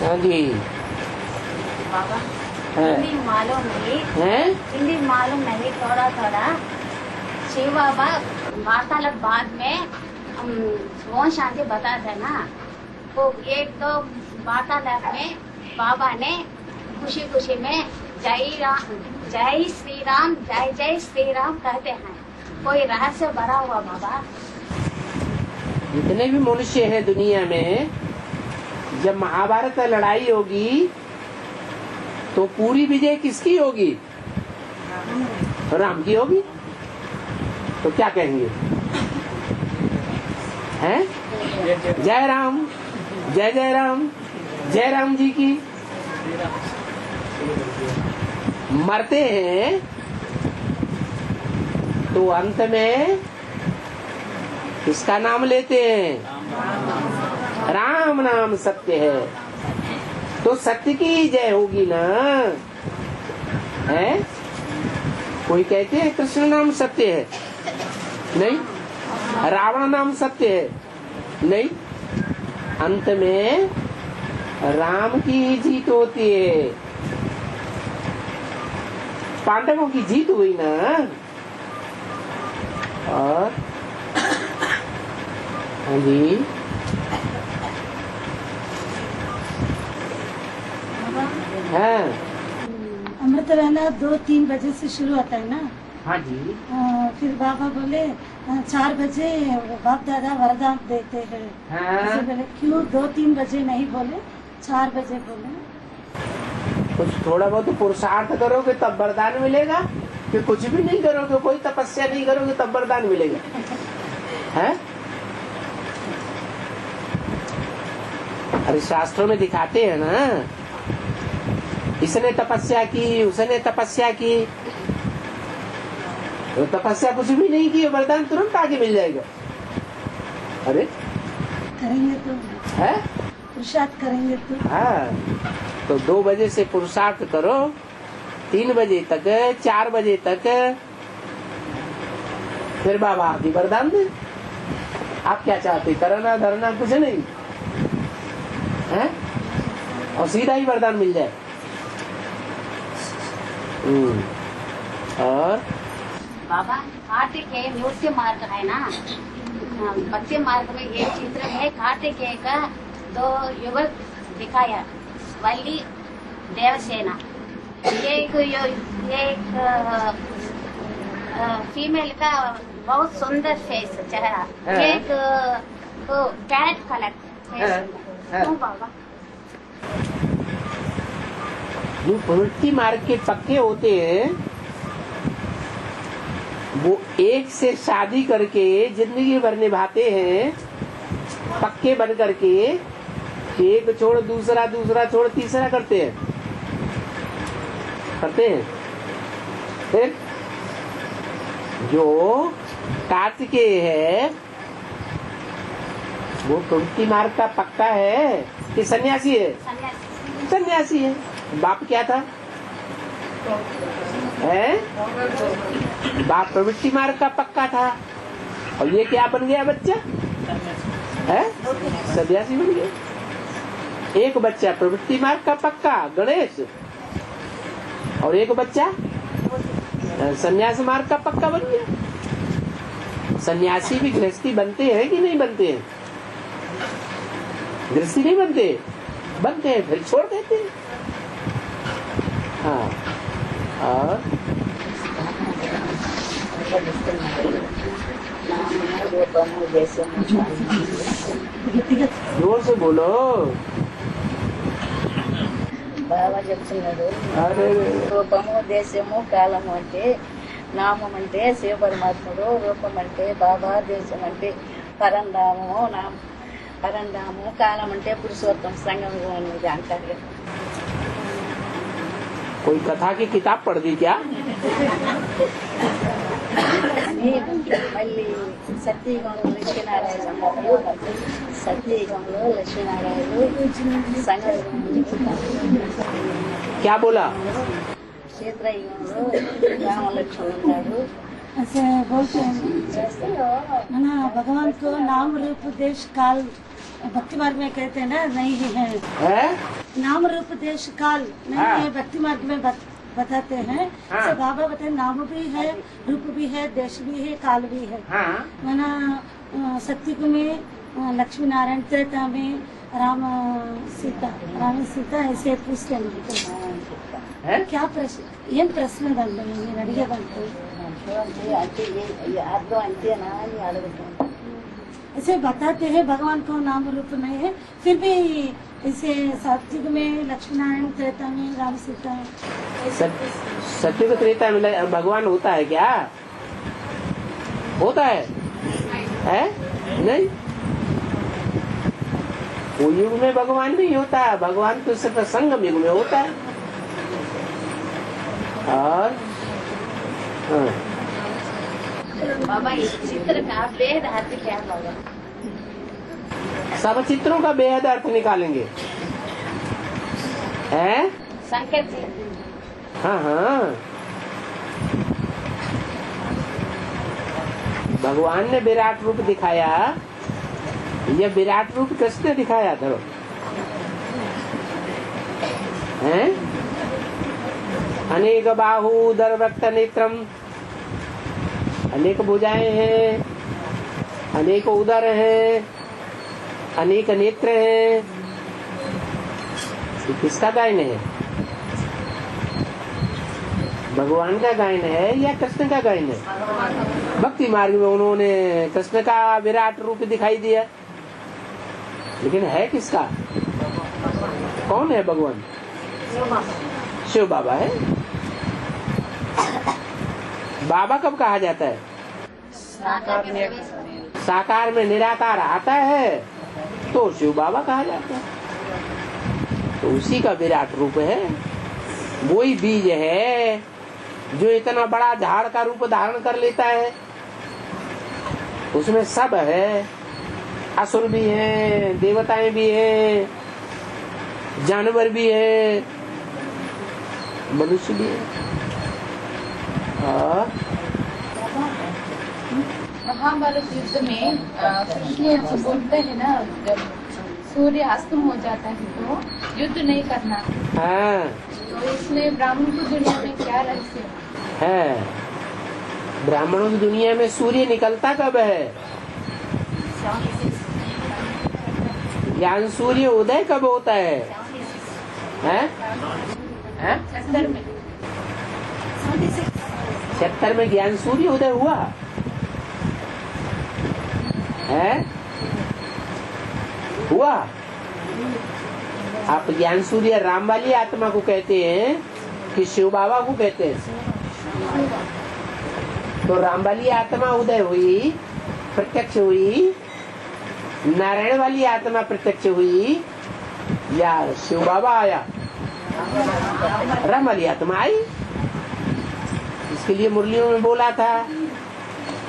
हाँ जी बाबा हाँ। हिंदी मालूम नहीं हैं? हिंदी मालूम नहीं थोड़ा थोड़ा। शिव बाबा वार्तालाप बाद में ओम शांति बताते ना, वो एक दो वार्तालाप में बाबा ने खुशी खुशी में जय श्री राम जय श्री राम कहते हैं। कोई रहस्य भरा हुआ बाबा। जितने भी मनुष्य हैं दुनिया में, जब महाभारत में लड़ाई होगी तो पूरी विजय किसकी होगी? राम की होगी। तो क्या कहेंगे? हैं? जय राम जय राम, जय राम जी की। मरते हैं तो अंत में किसका नाम लेते हैं? राम नाम सत्य है, तो सत्य की जय होगी ना। है? कोई कहते हैं कृष्ण नाम सत्य है? नहीं। रावण नाम सत्य है? नहीं। अंत में राम की ही जीत होती है। पांडवों की जीत हुई ना। और हाँ जी हाँ अमृत वेला 2-3 बजे से शुरू होता है ना। हाँ जी। फिर बाबा बोले 4 बजे बाप दादा वरदान देते हैं। हाँ। बोले क्यों 2-3 बजे नहीं बोले, 4 बजे बोले? कुछ थोड़ा बहुत पुरुषार्थ करोगे तब वरदान मिलेगा, कि कुछ भी नहीं करोगे, कोई तपस्या नहीं करोगे तब वरदान मिलेगा? है? अरे शास्त्रों में दिखाते हैं ना, इसने तपस्या की, उसने तपस्या की, तो तपस्या कुछ भी नहीं की, वरदान तुरंत आगे मिल जाएगा। अरे करेंगे तो है, पुरुषार्थ करेंगे तो। हाँ, तो 2 बजे से पुरुषार्थ करो, 3 बजे तक, 4 बजे तक, फिर बाबा आदि वरदान दे। आप क्या चाहते? करना धरना कुछ नहीं है, और सीधा ही वरदान मिल जाए। और बाबा कार्तिकेय नृत्य मार्ग है ना, बच्चे मार्ग में एक चित्र है कार्तिकेय का 2 युवक दिखाया, वल्ली देवसेना। एक फीमेल का बहुत सुंदर फेस चेहरा, एक कैट कलर फेस। क्यों बाबा? जो प्रवृत्ति मार्ग के पक्के होते हैं, वो एक से शादी करके जिंदगी भर निभाते हैं, पक्के बन करके। एक छोड़ दूसरा, दूसरा छोड़ तीसरा करते हैं। फिर जो कार्तिकेय है वो प्रवृत्ति मार्ग का पक्का है कि सन्यासी है? सन्यासी है। बाप क्या था? है? बाप प्रवृत्ति मार्ग का पक्का था, और ये क्या बन गया बच्चा? है? सन्यासी बन गया। एक बच्चा प्रवृत्ति मार्ग का पक्का गणेश, और एक बच्चा सन्यास मार्ग का पक्का बन गया। सन्यासी भी गृहस्थी बनते हैं कि नहीं बनते हैं? गृहस्थी नहीं बनते, बनते हैं फिर छोड़ देते हैं। हाँ। और जोर से बोलो। బాగా చెప్తున్నాడు. రూపము దేశము కాలము అంటే, నామం అంటే శివ పరమాత్ముడు, రూపం అంటే బాబా, దేశం అంటే పరంధామము, పరంధామము, కాలం అంటే పురుషోత్తम संगम అనేది అంటారు. कोई कथा की किताब पढ़ दी क्या? మళ్ళీ సత్యయుగంలో లక్ష్మీనారాయణ, సత్యయుగంలో లక్ష్మీనారాయణుడు, సంగయుగంలో क्या बोला? క్షేత్రయుగంలో రామలక్ష్మణుడు ఉన్నాడు. ऐसे बोलते हैं ना, भगवान को नाम रूप देश काल भक्ति मार्ग में कहते हैं ना, नहीं है, नाम रूप देश काल नहीं है। भक्ति मार्ग में बताते हैं। तो बाबा बताए नाम भी है, रूप भी है, देश भी है, काल भी है। माना सत्युग में लक्ष्मी नारायण, त्रेता में राम सीता ऐसे पूछते हैं। क्या प्रश्न, ये प्रश्न बनते हैं, अड़िगे बनते ऐसे बताते हैं। भगवान को नाम रूप नहीं है, फिर भी इसे सत्युग में लक्ष्मी नारायण, त्रेता में राम सीता। सत्युग त्रेता में भगवान होता है क्या? होता है? नहीं, वो युग में भगवान नहीं होता है। भगवान तो सिर्फ संगम युग में होता है। और बाबा इस चित्र का बेहद अर्थ क्या होगा? सब चित्रों का बेहद अर्थ निकालेंगे। संकेत जी। हाँ, भगवान ने विराट रूप दिखाया। ये विराट रूप किसने दिखाया था? अनेक बाहु उदरवक्त नेत्रम, अनेक भुजाएं हैं, अनेक उदर हैं, अनेक नेत्र हैं। ये किसका गायन है? भगवान का गायन है या कृष्ण का गायन है? भक्ति मार्ग में उन्होंने कृष्ण का विराट रूप दिखाई दिया, लेकिन है किसका? कौन है भगवान? शिव बाबा है। बाबा कब कहा जाता है? साकार में निराकार आता है तो शिव बाबा कहा जाता है। तो उसी का विराट रूप है। वही बीज है जो इतना बड़ा झाड़ का रूप धारण कर लेता है। उसमें सब है, असुर भी है, देवताएं भी है, जानवर भी है, मनुष्य भी है। महाभारत युद्ध में कृष्ण बोलते हैं ना, जब सूर्य अस्त हो जाता है तो युद्ध नहीं करना। तो इसमें ब्राह्मण की दुनिया में क्या रहस्य है? ब्राह्मणों की दुनिया में सूर्य निकलता कब है? ज्ञान सूर्य उदय कब होता है? 76 में ज्ञान सूर्य उदय हुआ है? हुआ। आप ज्ञान सूर्य राम वाली आत्मा को कहते हैं कि शिव बाबा को कहते हैं? तो राम वाली आत्मा उदय हुई, प्रत्यक्ष हुई, नारायण वाली आत्मा प्रत्यक्ष हुई, या शिव बाबा आया? राम वाली आत्मा आई। इसके लिए मुरलियों में बोला था,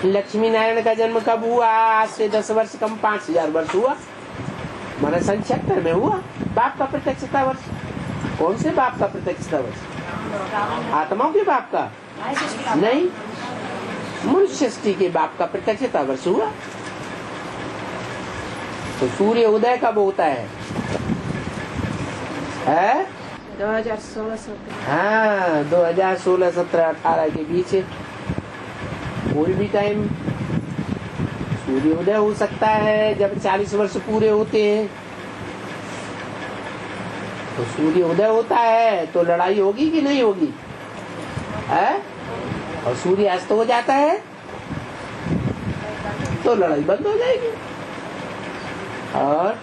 लक्ष्मी नारायण का जन्म कब हुआ? आज से 10 वर्ष कम 5000 वर्ष हुआ। माना 76 में हुआ। बाप का प्रत्यक्षता वर्ष। कौन से बाप का प्रत्यक्षता वर्ष? आत्माओं के बाप का नहीं, मनुष्य सृष्टि के बाप का प्रत्यक्षता वर्ष हुआ। तो सूर्य उदय कब होता है? 2016-17। हाँ, 2016, 17, 18 के बीच कोई भी टाइम सूर्य उदय हो सकता है। जब 40 वर्ष पूरे होते हैं तो सूर्य उदय होता है, तो लड़ाई होगी कि नहीं होगी? और सूर्य अस्त हो जाता है तो लड़ाई बंद हो जाएगी। और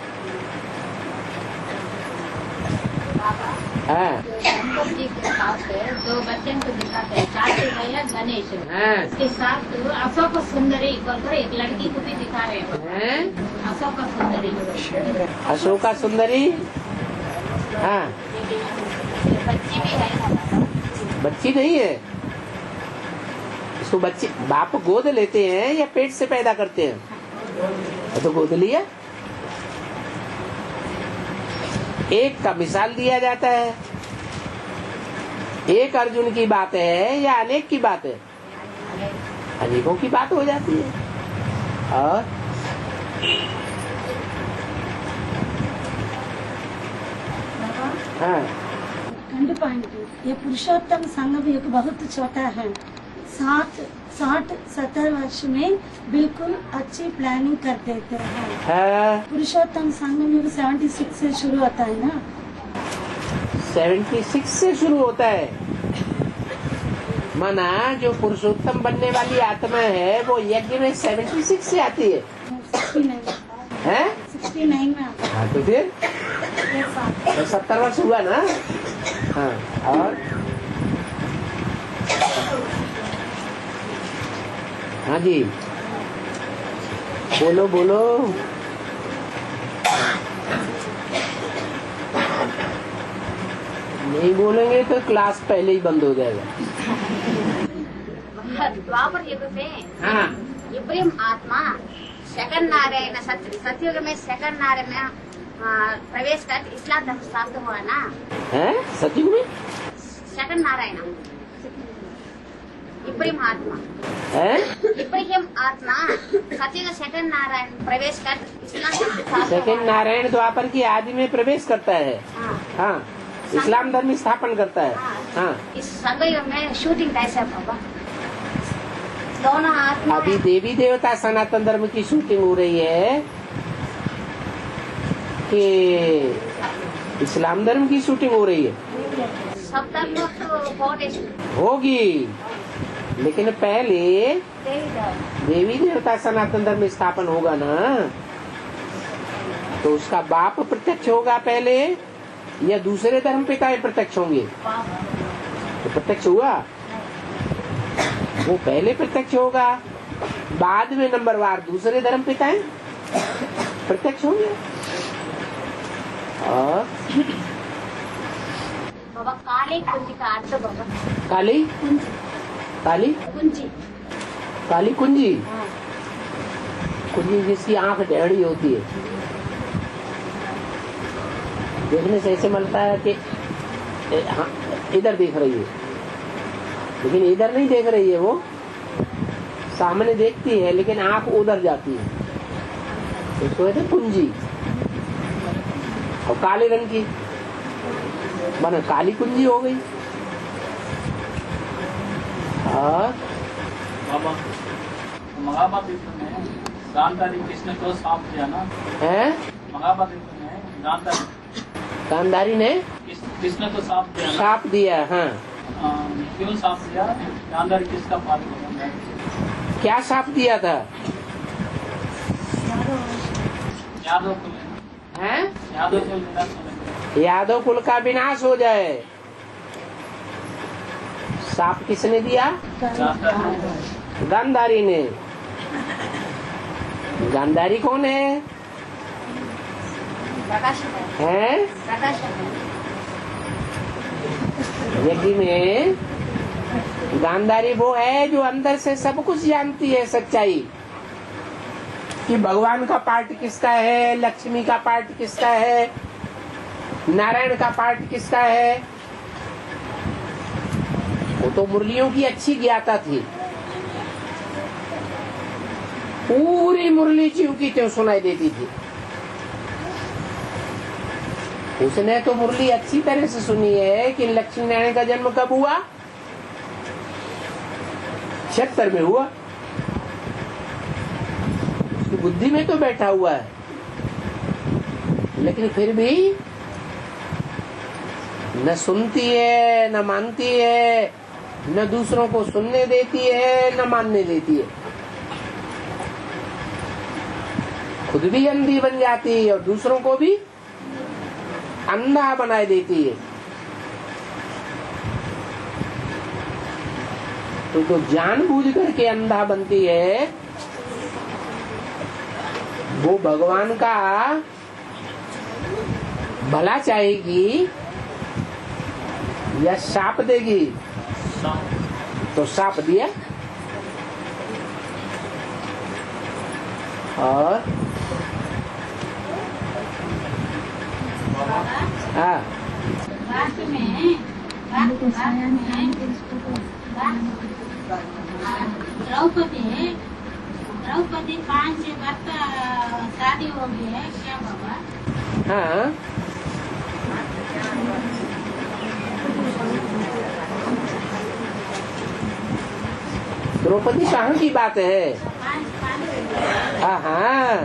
शंकर जी के साथ दो बच्चे को दिखाते हैं, कार्तिक भैया गणेश। इसके साथ अशोक सुंदरी बोलकर एक लड़की को भी दिखा रहे हैं। अशोक सुंदरी, अशोका सुंदरी। हाँ, बच्ची भी है। बच्ची नहीं है इसको। बच्चे बाप गोद लेते हैं या पेट से पैदा करते हैं? तो गोद लिया। एक का मिसाल दिया जाता है। एक अर्जुन की बात है या अनेक की बात है? अनेकों की बात हो जाती है। और हाँ। खंड पॉइंट ये पुरुषोत्तम संगम युग बहुत छोटा है। 60-70 वर्ष में बिल्कुल अच्छी प्लानिंग कर देते हैं। हाँ। पुरुषोत्तम संगम युग 76 से शुरू होता है ना। 76 से शुरू होता है। माना जो पुरुषोत्तम बनने वाली आत्मा है वो यज्ञ में 76 से आती है। 69 में आता है। हाँ तो फिर 70 वर्ष हुआ ना। हाँ और हाँ जी बोलो बोलो। नहीं बोलेंगे तो क्लास पहले ही बंद हो जाएगा। द्वापर युग में हाँ इब्राहिम आत्मा सेकंड नारायण सतयुग में सेकंड नारायण में प्रवेश कर इस्लाम धर्म स्थापित हुआ ना। है सतयुग में सेकंड नारायण इब्राहिम आत्मा है। इब्राहिम आत्मा सतयुग सेकंड नारायण प्रवेश कर इस्लाम धर्म स्थापित सेकंड नारायण द्वापर की आदि में प्रवेश करता है। हाँ इस्लाम धर्म स्थापन करता है। हाँ इस संगयुग में शूटिंग कैसे बाबा दोनों आत्मा अभी देवी देवता सनातन धर्म की शूटिंग हो रही है कि इस्लाम धर्म की शूटिंग हो रही है। सब धर्म तो होगी लेकिन पहले देवी देवता सनातन धर्म स्थापन होगा ना तो उसका बाप प्रत्यक्ष होगा पहले या दूसरे धर्म पिता प्रत्यक्ष होंगे। तो प्रत्यक्ष हुआ वो पहले प्रत्यक्ष होगा बाद में नंबरवार दूसरे धर्म पिता प्रत्यक्ष होंगे। और बाबा काली कुंजी का अर्थ बाबा काली काली कुंजी काली कुंजी कुंजी जिसकी आंख टेढ़ी होती है। देखने से ऐसे मिलता है कि हाँ इधर देख रही है लेकिन इधर नहीं देख रही है। वो सामने देखती है लेकिन आंख उधर जाती है। इसको कहते हैं कुंजी। और काले रंग की माना काली कुंजी हो गई। और महाभारत युद्ध में गांधारी कृष्ण को साफ किया ना है। महाभारत युद्ध में गांधारी ने कृष्ण को साफ किया ना। साफ दिया। हाँ क्यों साफ किया? गांधारी किसका पात्र है? क्या साफ दिया था? यादव कुल हैं? यादव कुल विनाश होने। यादव कुल का विनाश हो जाए। साफ किसने दिया? गांधारी ने। गांधारी कौन है? हैं? यज्ञ में गांधारी वो है जो अंदर से सब कुछ जानती है सच्चाई कि भगवान का पार्ट किसका है, लक्ष्मी का पार्ट किसका है, नारायण का पार्ट किसका है। वो तो मुरलियों की अच्छी ज्ञाता थी। पूरी मुरली जीव की त्यों सुनाई देती थी। उसने तो मुरली अच्छी तरह से सुनी है कि लक्ष्मी नारायण का जन्म कब हुआ? 76 में हुआ। उसकी बुद्धि में तो बैठा हुआ है लेकिन फिर भी न सुनती है, न मानती है, न दूसरों को सुनने देती है, न मानने देती है। खुद भी अंधी बन जाती है और दूसरों को भी अंधा बनाए देती है। तो जानबूझ करके अंधा बनती है वो भगवान का भला चाहेगी या शाप देगी? तो शाप दिया। और हाँ द्रौपदी 5 वक्त शादी हो गई है क्या बाबा? हाँ द्रौपदी कहाँ की बात है? हाँ,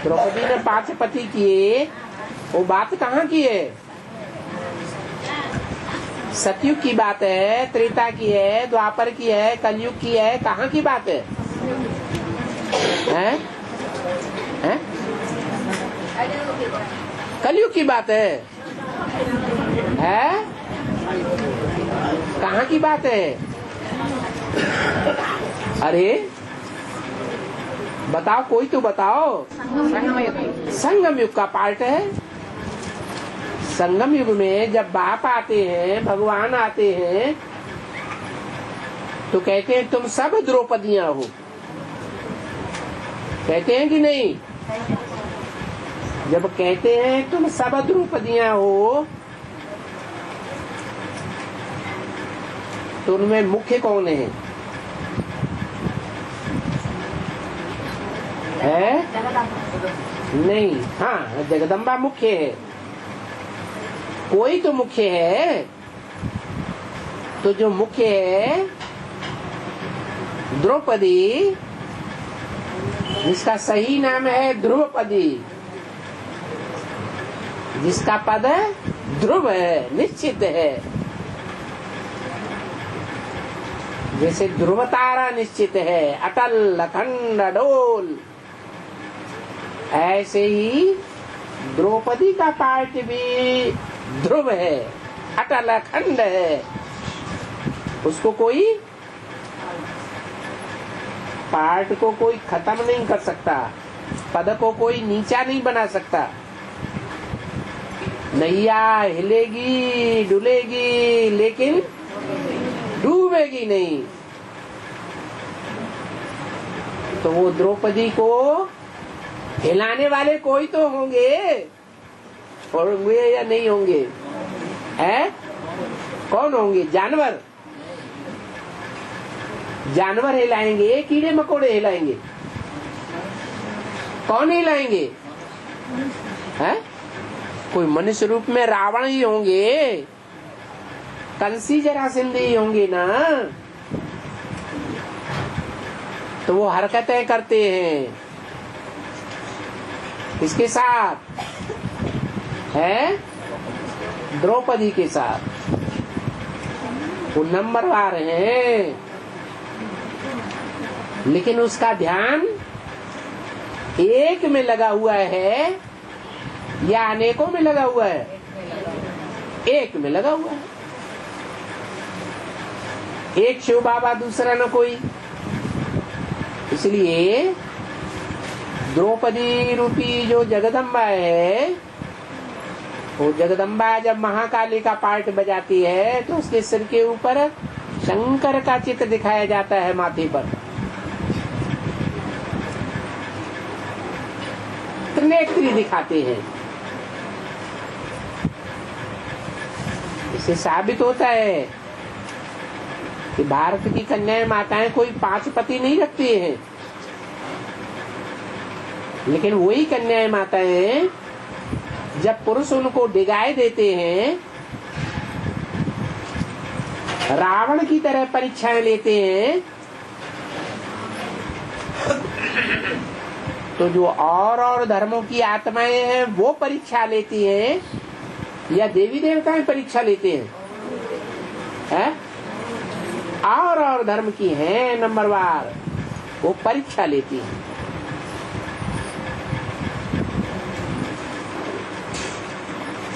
द्रौपदी ने 5 पति किए, वो बात कहाँ की है? सतयुग की बात है, त्रेता की है, द्वापर की है, कलयुग की है, कहाँ की बात है? हैं? हैं? कलयुग की बात है? हैं? कहाँ की बात है? अरे बताओ, कोई तो बताओ। संगम युग का पार्ट है। संगम युग में जब बाप आते हैं, भगवान आते हैं, तो कहते हैं तुम सब द्रौपदियां हो। कहते हैं कि नहीं? जब कहते हैं तुम सब द्रौपदियां हो, तो उनमें मुख्य कौन है? नहीं, हाँ, जगदम्बा मुख्य है। कोई तो मुख्य है। तो जो मुख्य है द्रौपदी, जिसका सही नाम है ध्रुवपदी, जिसका पद ध्रुव है, निश्चित है। जैसे ध्रुव तारा निश्चित है, अटल अखंड अडोल, ऐसे ही द्रौपदी का पार्ट भी ध्रुव है, अटल अखंड है। उसको कोई पार्ट को कोई खत्म नहीं कर सकता, पद को कोई नीचा नहीं बना सकता। नैया हिलेगी डुलेगी, लेकिन डूबेगी नहीं। तो वो द्रौपदी को हिलाने वाले कोई तो होंगे, होंगे या नहीं होंगे? हैं? कौन होंगे? जानवर? जानवर हिलाएंगे, कीड़े मकोड़े हिलाएंगे? कौन हिलाएंगे? हैं? कोई मनुष्य रूप में रावण ही होंगे, कंसी जरासंध ही होंगे ना। तो वो हरकतें करते हैं किसके साथ? है द्रौपदी के साथ। वो नंबरवार हैं, लेकिन उसका ध्यान एक में लगा हुआ है या अनेकों में लगा हुआ है? एक में लगा हुआ है। एक शिव बाबा, दूसरा न कोई। इसलिए द्रौपदी रूपी जो जगदम्बा है, वो जगदम्बा जब महाकाली का पार्ट बजाती है, तो उसके सिर के ऊपर शंकर का चित्र दिखाया जाता है, माथे पर त्रिनेत्री दिखाते हैं। इससे साबित होता है कि भारत की कन्याएं माताएं कोई 5 पति नहीं रखती हैं, लेकिन वही कन्याएं माताएं जब पुरुष उनको डिगाए देते हैं, रावण की तरह परीक्षाएं लेते हैं, तो जो और धर्मों की आत्माएं हैं वो परीक्षा लेती हैं या देवी देवताएं परीक्षा लेते हैं? और धर्म की हैं नंबरवार, वो परीक्षा लेती हैं।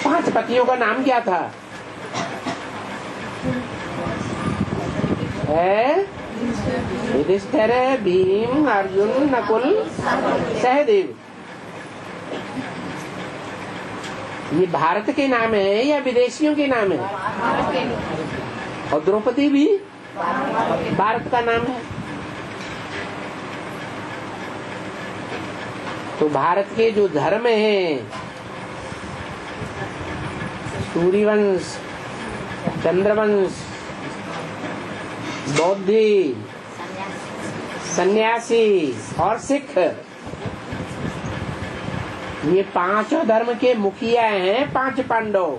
पांच पतियों का नाम क्या था? युधिष्ठिर, भीम, अर्जुन, नकुल, सहदेव। ये भारत के नाम है या विदेशियों के नाम है? और द्रौपदी भी भारत का नाम है। तो भारत के जो धर्म हैं, सूर्यवंश, चंद्रवंश, बौद्धि, सन्यासी और सिख, ये 5 धर्म के मुखिया हैं 5 पांडव।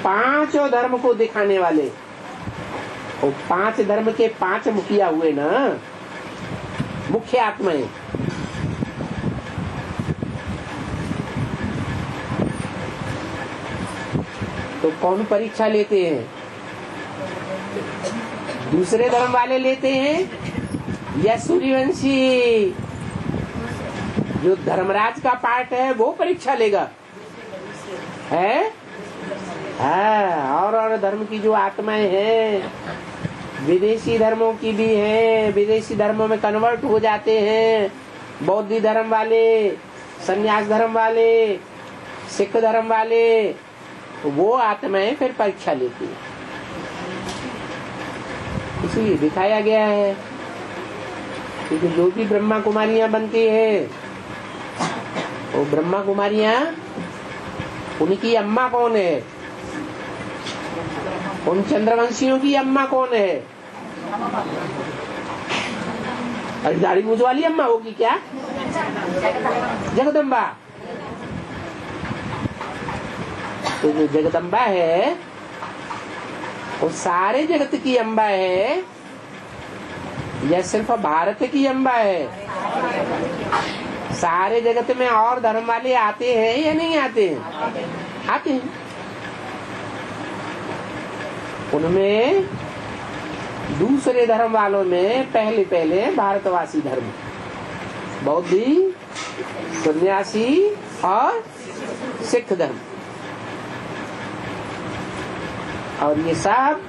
पांचों धर्म को दिखाने वाले, वो 5 धर्म के 5 मुखिया हुए ना, मुख्य आत्माएं। तो कौन परीक्षा लेते हैं? दूसरे धर्म वाले लेते हैं या सूर्यवंशी जो धर्मराज का पार्ट है वो परीक्षा लेगा? है और धर्म की जो आत्माएं हैं, विदेशी धर्मों की भी हैं, विदेशी धर्मों में कन्वर्ट हो जाते हैं, बौद्ध धर्म वाले, संन्यास धर्म वाले, सिख धर्म वाले, वो आत्माएं फिर परीक्षा लेती है। इसलिए दिखाया गया है क्योंकि जो भी ब्रह्मा कुमारियां बनती है, वो ब्रह्मा कुमारियां, उनकी अम्मा कौन है? उन चंद्रवंशियों की अम्मा कौन है? अरे दाढ़ी मूछ वाली अम्मा होगी क्या? जगदम्बा। तो जो जगदम्बा है वो सारे जगत की अम्बा है या सिर्फ भारत की अम्बा है? सारे जगत में और धर्म वाले आते हैं या नहीं आते हैं? आते हैं। उनमें दूसरे धर्म वालों में पहले भारतवासी धर्म, बौद्धी, सन्यासी और सिख धर्म, और ये सब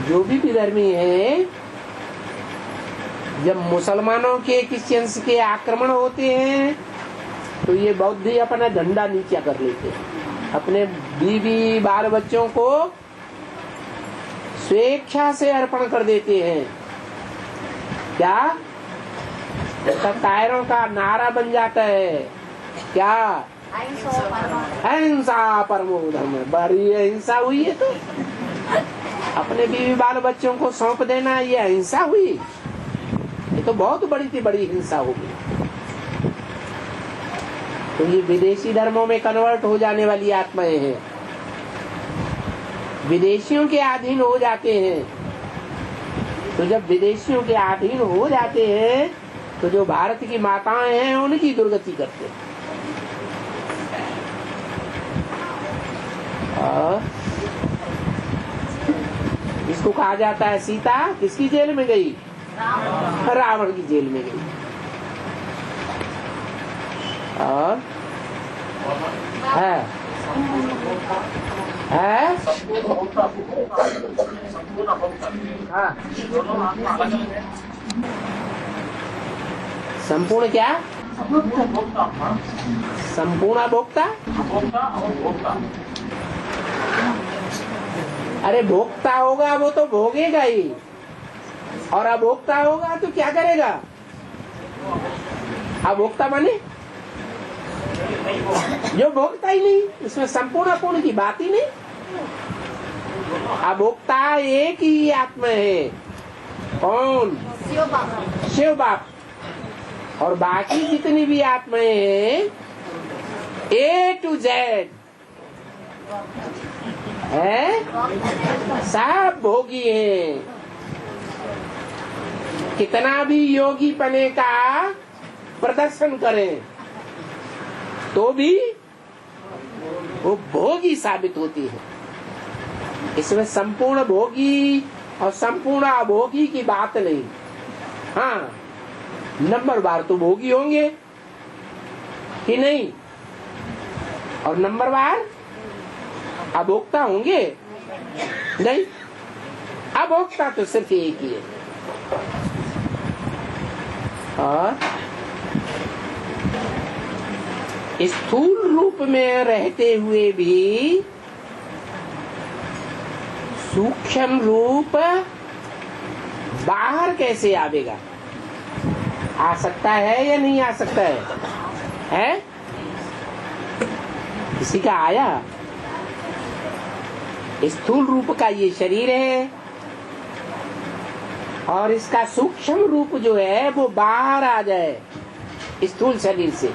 जो भी विधर्मी है, जब मुसलमानों के क्रिश्चियंस के आक्रमण होते हैं तो ये बौद्ध अपना झंडा नीचा कर लेते हैं, अपने बीवी बाल बच्चों को स्वेच्छा से अर्पण कर देते हैं। क्या उसका कायरों का नारा बन जाता है? क्या? अहिंसा परमो धर्म। बड़ी अहिंसा हुई है। तो अपने बीवी बाल बच्चों को सौंप देना, ये अहिंसा हुई? ये तो बहुत बड़ी हिंसा होगी। तो ये विदेशी धर्मों में कन्वर्ट हो जाने वाली आत्माएं हैं, विदेशियों के अधीन हो जाते हैं। तो जब विदेशियों के अधीन हो जाते हैं तो जो भारत की माताएं हैं उनकी दुर्गति करते हैं। इसको कहा जाता है सीता किसकी जेल में गई? रावण की जेल में गई। और है हाँ, संपूर्ण क्या? संपूर्ण भोक्ता। अरे भोक्ता होगा वो तो भोगेगा ही, और अभोक्ता होगा तो क्या करेगा? अभोक्ता माने जो भोगता ही नहीं, इसमें संपूर्ण अपूर्ण की बात ही नहीं। अभोक्ता एक ही आत्मा है। कौन? शिव बाप। और बाकी जितनी भी आत्माएं हैं A to Z है, सब भोगी हैं। कितना भी योगी पने का प्रदर्शन करें तो भी वो भोगी साबित होती है। इसमें संपूर्ण भोगी और संपूर्ण अभोगी की बात नहीं। हाँ, नंबर बार तो भोगी होंगे कि नहीं, और नंबर बार अभोक्ता होंगे नहीं। अभोक्ता तो सिर्फ एक ही है। और स्थूल रूप में रहते हुए भी सूक्ष्म रूप बाहर कैसे आवेगा? आ सकता है या नहीं आ सकता है? किसी का आया? स्थूल रूप का ये शरीर है और इसका सूक्ष्म रूप जो है वो बाहर आ जाए स्थूल शरीर से।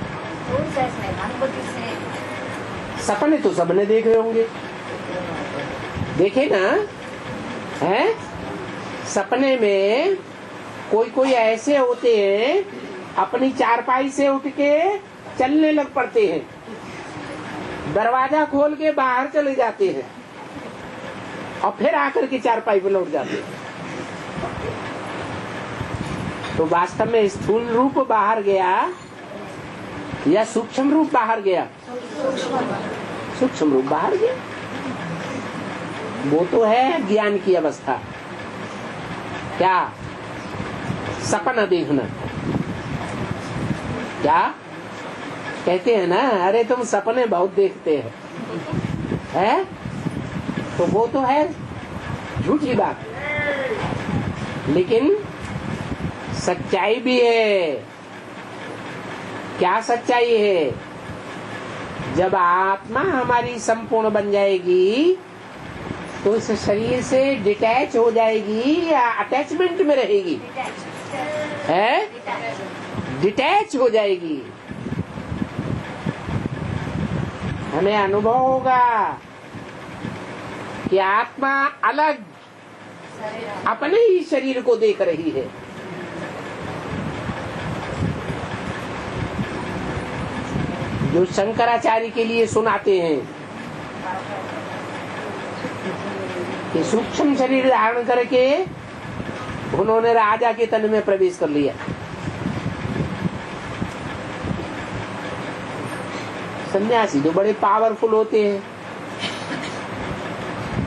सपने तो सबने देखे होंगे, देखे ना हैं? सपने में कोई कोई ऐसे होते हैं अपनी चारपाई से उठ के चलने लग पड़ते हैं, दरवाजा खोल के बाहर चले जाते हैं और फिर आकर के चारपाई पे लौट जाते हैं। तो वास्तव में स्थूल रूप बाहर गया या सूक्ष्म रूप बाहर गया? सूक्ष्म रूप बाहर गया। वो तो है ज्ञान की अवस्था। क्या? सपना देखना। क्या कहते हैं ना, अरे तुम सपने बहुत देखते हैं, तो वो तो है झूठी बात, लेकिन सच्चाई भी है। क्या सच्चाई है? जब आत्मा हमारी संपूर्ण बन जाएगी तो इस शरीर से डिटैच हो जाएगी या अटैचमेंट में रहेगी? है डिटैच हो जाएगी। हमें अनुभव होगा कि आत्मा अलग अपने ही शरीर को देख रही है। जो शंकराचार्य के लिए सुनाते हैं कि सूक्ष्म शरीर धारण करके उन्होंने राजा के तन में प्रवेश कर लिया। सन्यासी तो बड़े पावरफुल होते हैं,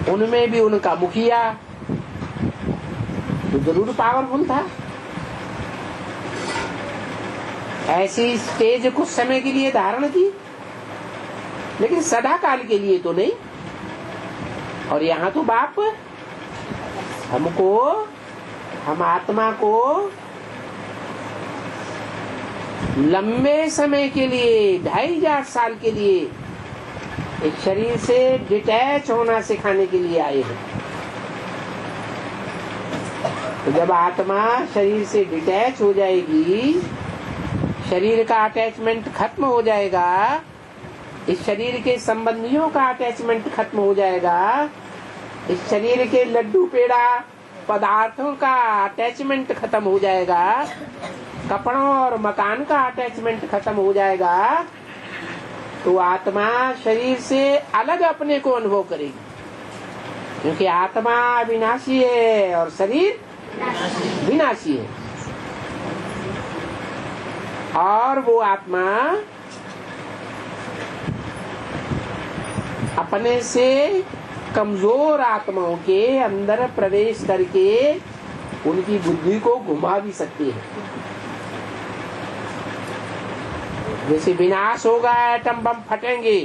उनमें भी उनका मुखिया तो जरूर पावरफुल था। ऐसी स्टेज कुछ समय के लिए धारण की, लेकिन सदा काल के लिए तो नहीं। और यहाँ तो बाप हमको, हम आत्मा को लंबे समय के लिए 2500 साल के लिए एक शरीर से डिटैच होना सिखाने के लिए आए हैं। तो जब आत्मा शरीर से डिटैच हो जाएगी, शरीर का अटैचमेंट खत्म हो जाएगा, इस शरीर के संबंधियों का अटैचमेंट खत्म हो जाएगा, इस शरीर के लड्डू पेड़ा पदार्थों का अटैचमेंट खत्म हो जाएगा, कपड़ों और मकान का अटैचमेंट खत्म हो जाएगा, तो आत्मा शरीर से अलग अपने को अनुभव करेगी। क्योंकि आत्मा विनाशी है और शरीर विनाशी है। और वो आत्मा अपने से कमजोर आत्माओं के अंदर प्रवेश करके उनकी बुद्धि को घुमा भी सकती है। जैसे विनाश होगा, एटम बम फटेंगे,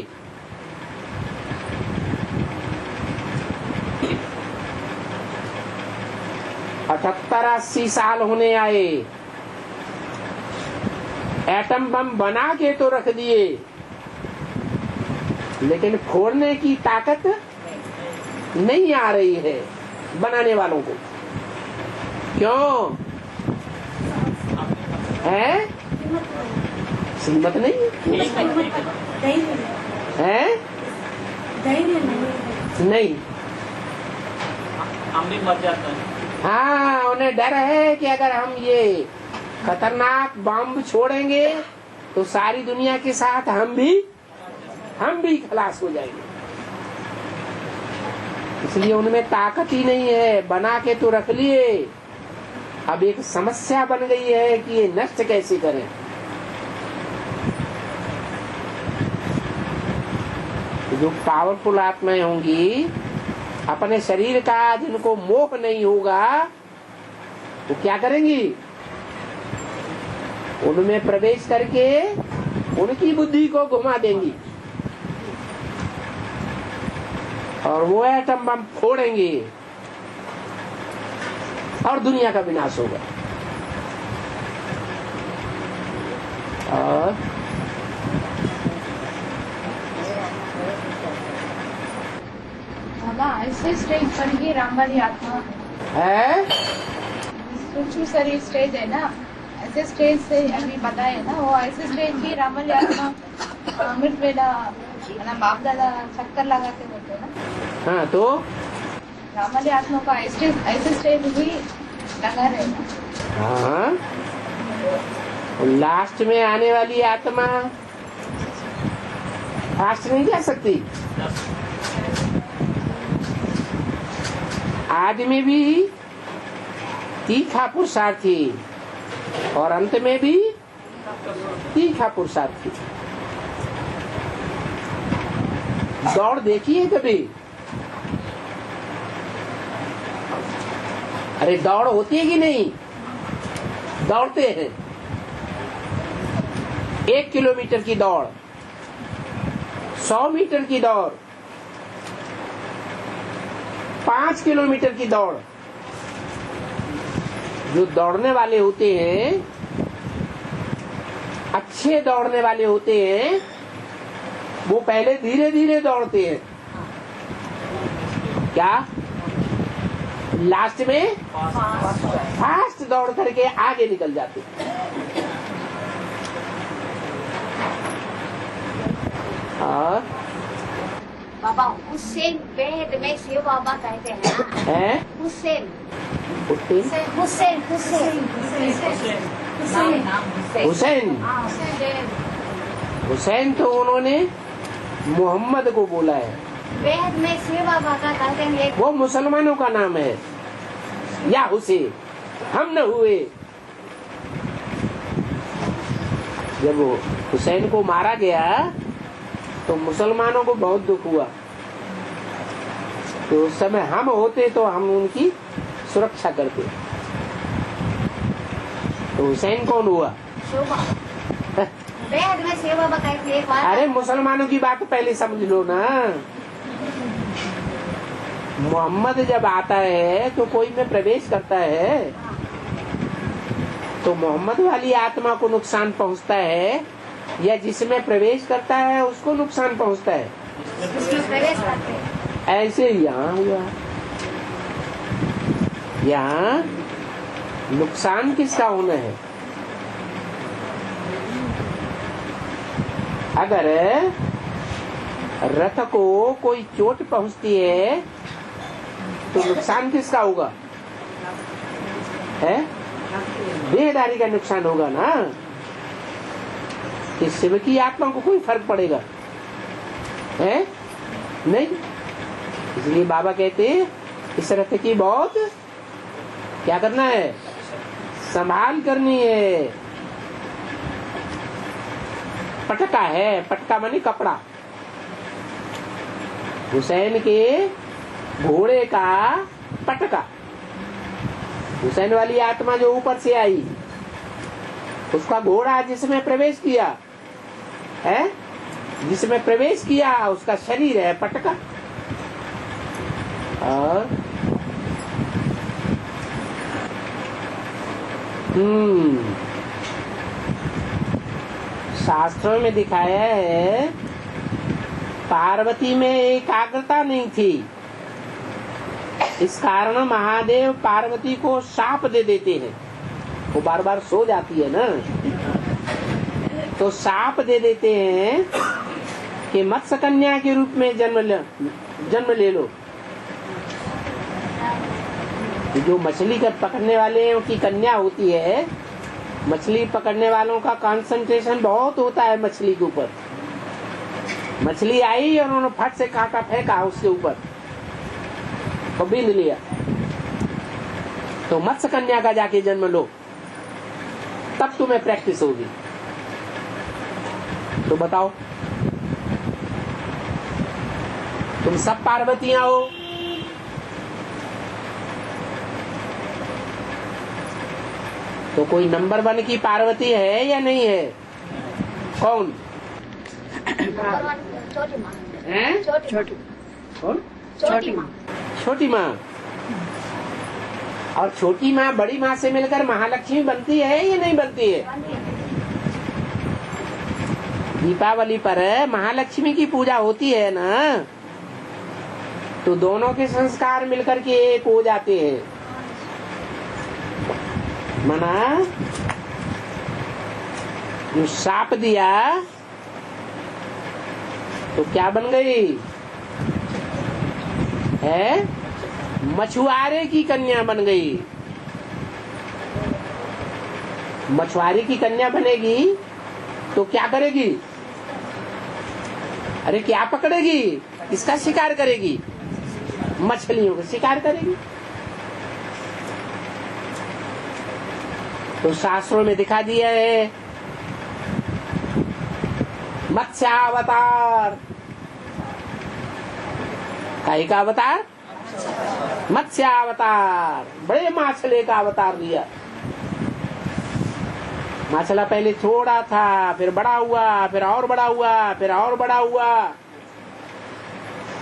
अठहत्तर 80 साल होने आए, एटम बम बना के तो रख दिए, लेकिन फोड़ने की ताकत नहीं आ रही है बनाने वालों को। क्यों है? हिम्मत नहीं है, नहीं, हम भी मर जाते हैं। हाँ, उन्हें डर है कि अगर हम ये खतरनाक बम छोड़ेंगे तो सारी दुनिया के साथ हम भी खलास हो जाएंगे। इसलिए उनमें ताकत ही नहीं है, बना के तो रख लिए, अब एक समस्या बन गई है कि ये नष्ट कैसे करें। जो पावरफुल आत्माएं होंगी, अपने शरीर का जिनको मोह नहीं होगा, वो क्या करेंगी? उनमें प्रवेश करके उनकी बुद्धि को घुमा देंगी और वो एटम बम फोड़ेंगे और दुनिया का विनाश होगा। और ऐसे स्टेज पर ही राम वाली आत्मा है, सूक्ष्म शरीर स्टेज है ना, ऐसे स्टेज से अभी बताए ना, वो ऐसे स्टेज की राम वाली आत्मा अमृत वेला ना बाप दादा चक्कर लगाते होते ना। हाँ तो हमारे आत्मा का ऐसे स्टेज भी लगा रहे ना। हाँ, लास्ट में आने वाली आत्मा फास्ट नहीं जा सकती। आदमी भी तीखा पुरुषार्थी और अंत में भी तीखा पुरुषार्थी। दौड़ देखी है कभी? अरे दौड़ होती है कि नहीं? दौड़ते हैं 1 किलोमीटर की दौड़, 100 मीटर की दौड़, 5 किलोमीटर की दौड़। जो दौड़ने वाले होते हैं, अच्छे दौड़ने वाले होते हैं, वो पहले धीरे धीरे दौड़ते हैं। क्या? लास्ट में फास्ट दौड़ करके आगे निकल जाते हैं। और बाबा हुसैन वेद में शिव बाबा कहते हैं ना। है हुसैन हुसैन हुसैन हुसैन हुसैन हाँ, हुसैन तो उन्होंने मोहम्मद को बोला है। वेद में शिव बाबा का कहते हैं। वो मुसलमानों का नाम है। या हुसैन हम न हुए। जब वो हुसैन को मारा गया तो मुसलमानों को बहुत दुख हुआ। तो उस समय हम होते तो हम उनकी सुरक्षा करते। तो हुसैन कौन हुआ? वेद में शिव बाबा कहते हैं। एक बार अरे मुसलमानों की बात पहले समझ लो ना। मोहम्मद जब आता है तो कोई में प्रवेश करता है तो मोहम्मद वाली आत्मा को नुकसान पहुंचता है या जिसमें प्रवेश करता है उसको नुकसान पहुंचता है? उसमें प्रवेश करते हैं। ऐसे यहाँ हुआ। यहाँ नुकसान किसका होना है? अगर रथ को कोई चोट पहुंचती है तो नुकसान किसका होगा? है देहधारी का नुकसान होगा ना। कि शिव की आत्मा को कोई फर्क पड़ेगा? है नहीं। इसलिए बाबा कहते हैं इस रथ की बहुत क्या करना है? संभाल करनी है। पटका है, पटका माने कपड़ा। हुसैन के घोड़े का पटका। हुसैन वाली आत्मा जो ऊपर से आई, उसका घोड़ा जिसमें प्रवेश किया है, जिसमें प्रवेश किया उसका शरीर है पटका। और शास्त्रों में दिखाया है पार्वती में एकाग्रता नहीं थी। इस कारण महादेव पार्वती को शाप दे देते हैं। वो बार बार सो जाती है ना, तो शाप दे देते हैं कि मत्स्य कन्या के रूप में जन्म ले लो। जो मछली का पकड़ने वाले की कन्या होती है, मछली पकड़ने वालों का कंसंट्रेशन बहुत होता है मछली के ऊपर। मछली आई और उन्होंने फट से कांटा फेंका उसके ऊपर तो बींद लिया। तो मत्स्य कन्या का जाके जन्म लो, तब तुम्हें प्रैक्टिस होगी। तो बताओ, तुम सब पार्वतियां हो, तो कोई नंबर 1 की पार्वती है या नहीं है? कौन छोटी माँ है? छोटी कौन? छोटी माँ। छोटी माँ। और छोटी माँ बड़ी माँ से मिलकर महालक्ष्मी बनती है या नहीं बनती है? दीपावली पर महालक्ष्मी की पूजा होती है ना, तो दोनों के संस्कार मिलकर के एक हो जाते हैं। मना जो शाप दिया तो क्या बन गई है? मछुआरे की कन्या बन गई। मछुआरे की कन्या बनेगी तो क्या करेगी? अरे क्या पकड़ेगी? किसका शिकार करेगी? मछलियों का शिकार करेगी। तो शास्त्रों में दिखा दिया है मत्स्यावतार। काहे का अवतार? मत्स्यावतार। बड़े माछले का अवतार लिया। माछला पहले छोड़ा था, फिर बड़ा हुआ, फिर और बड़ा हुआ, फिर और बड़ा हुआ।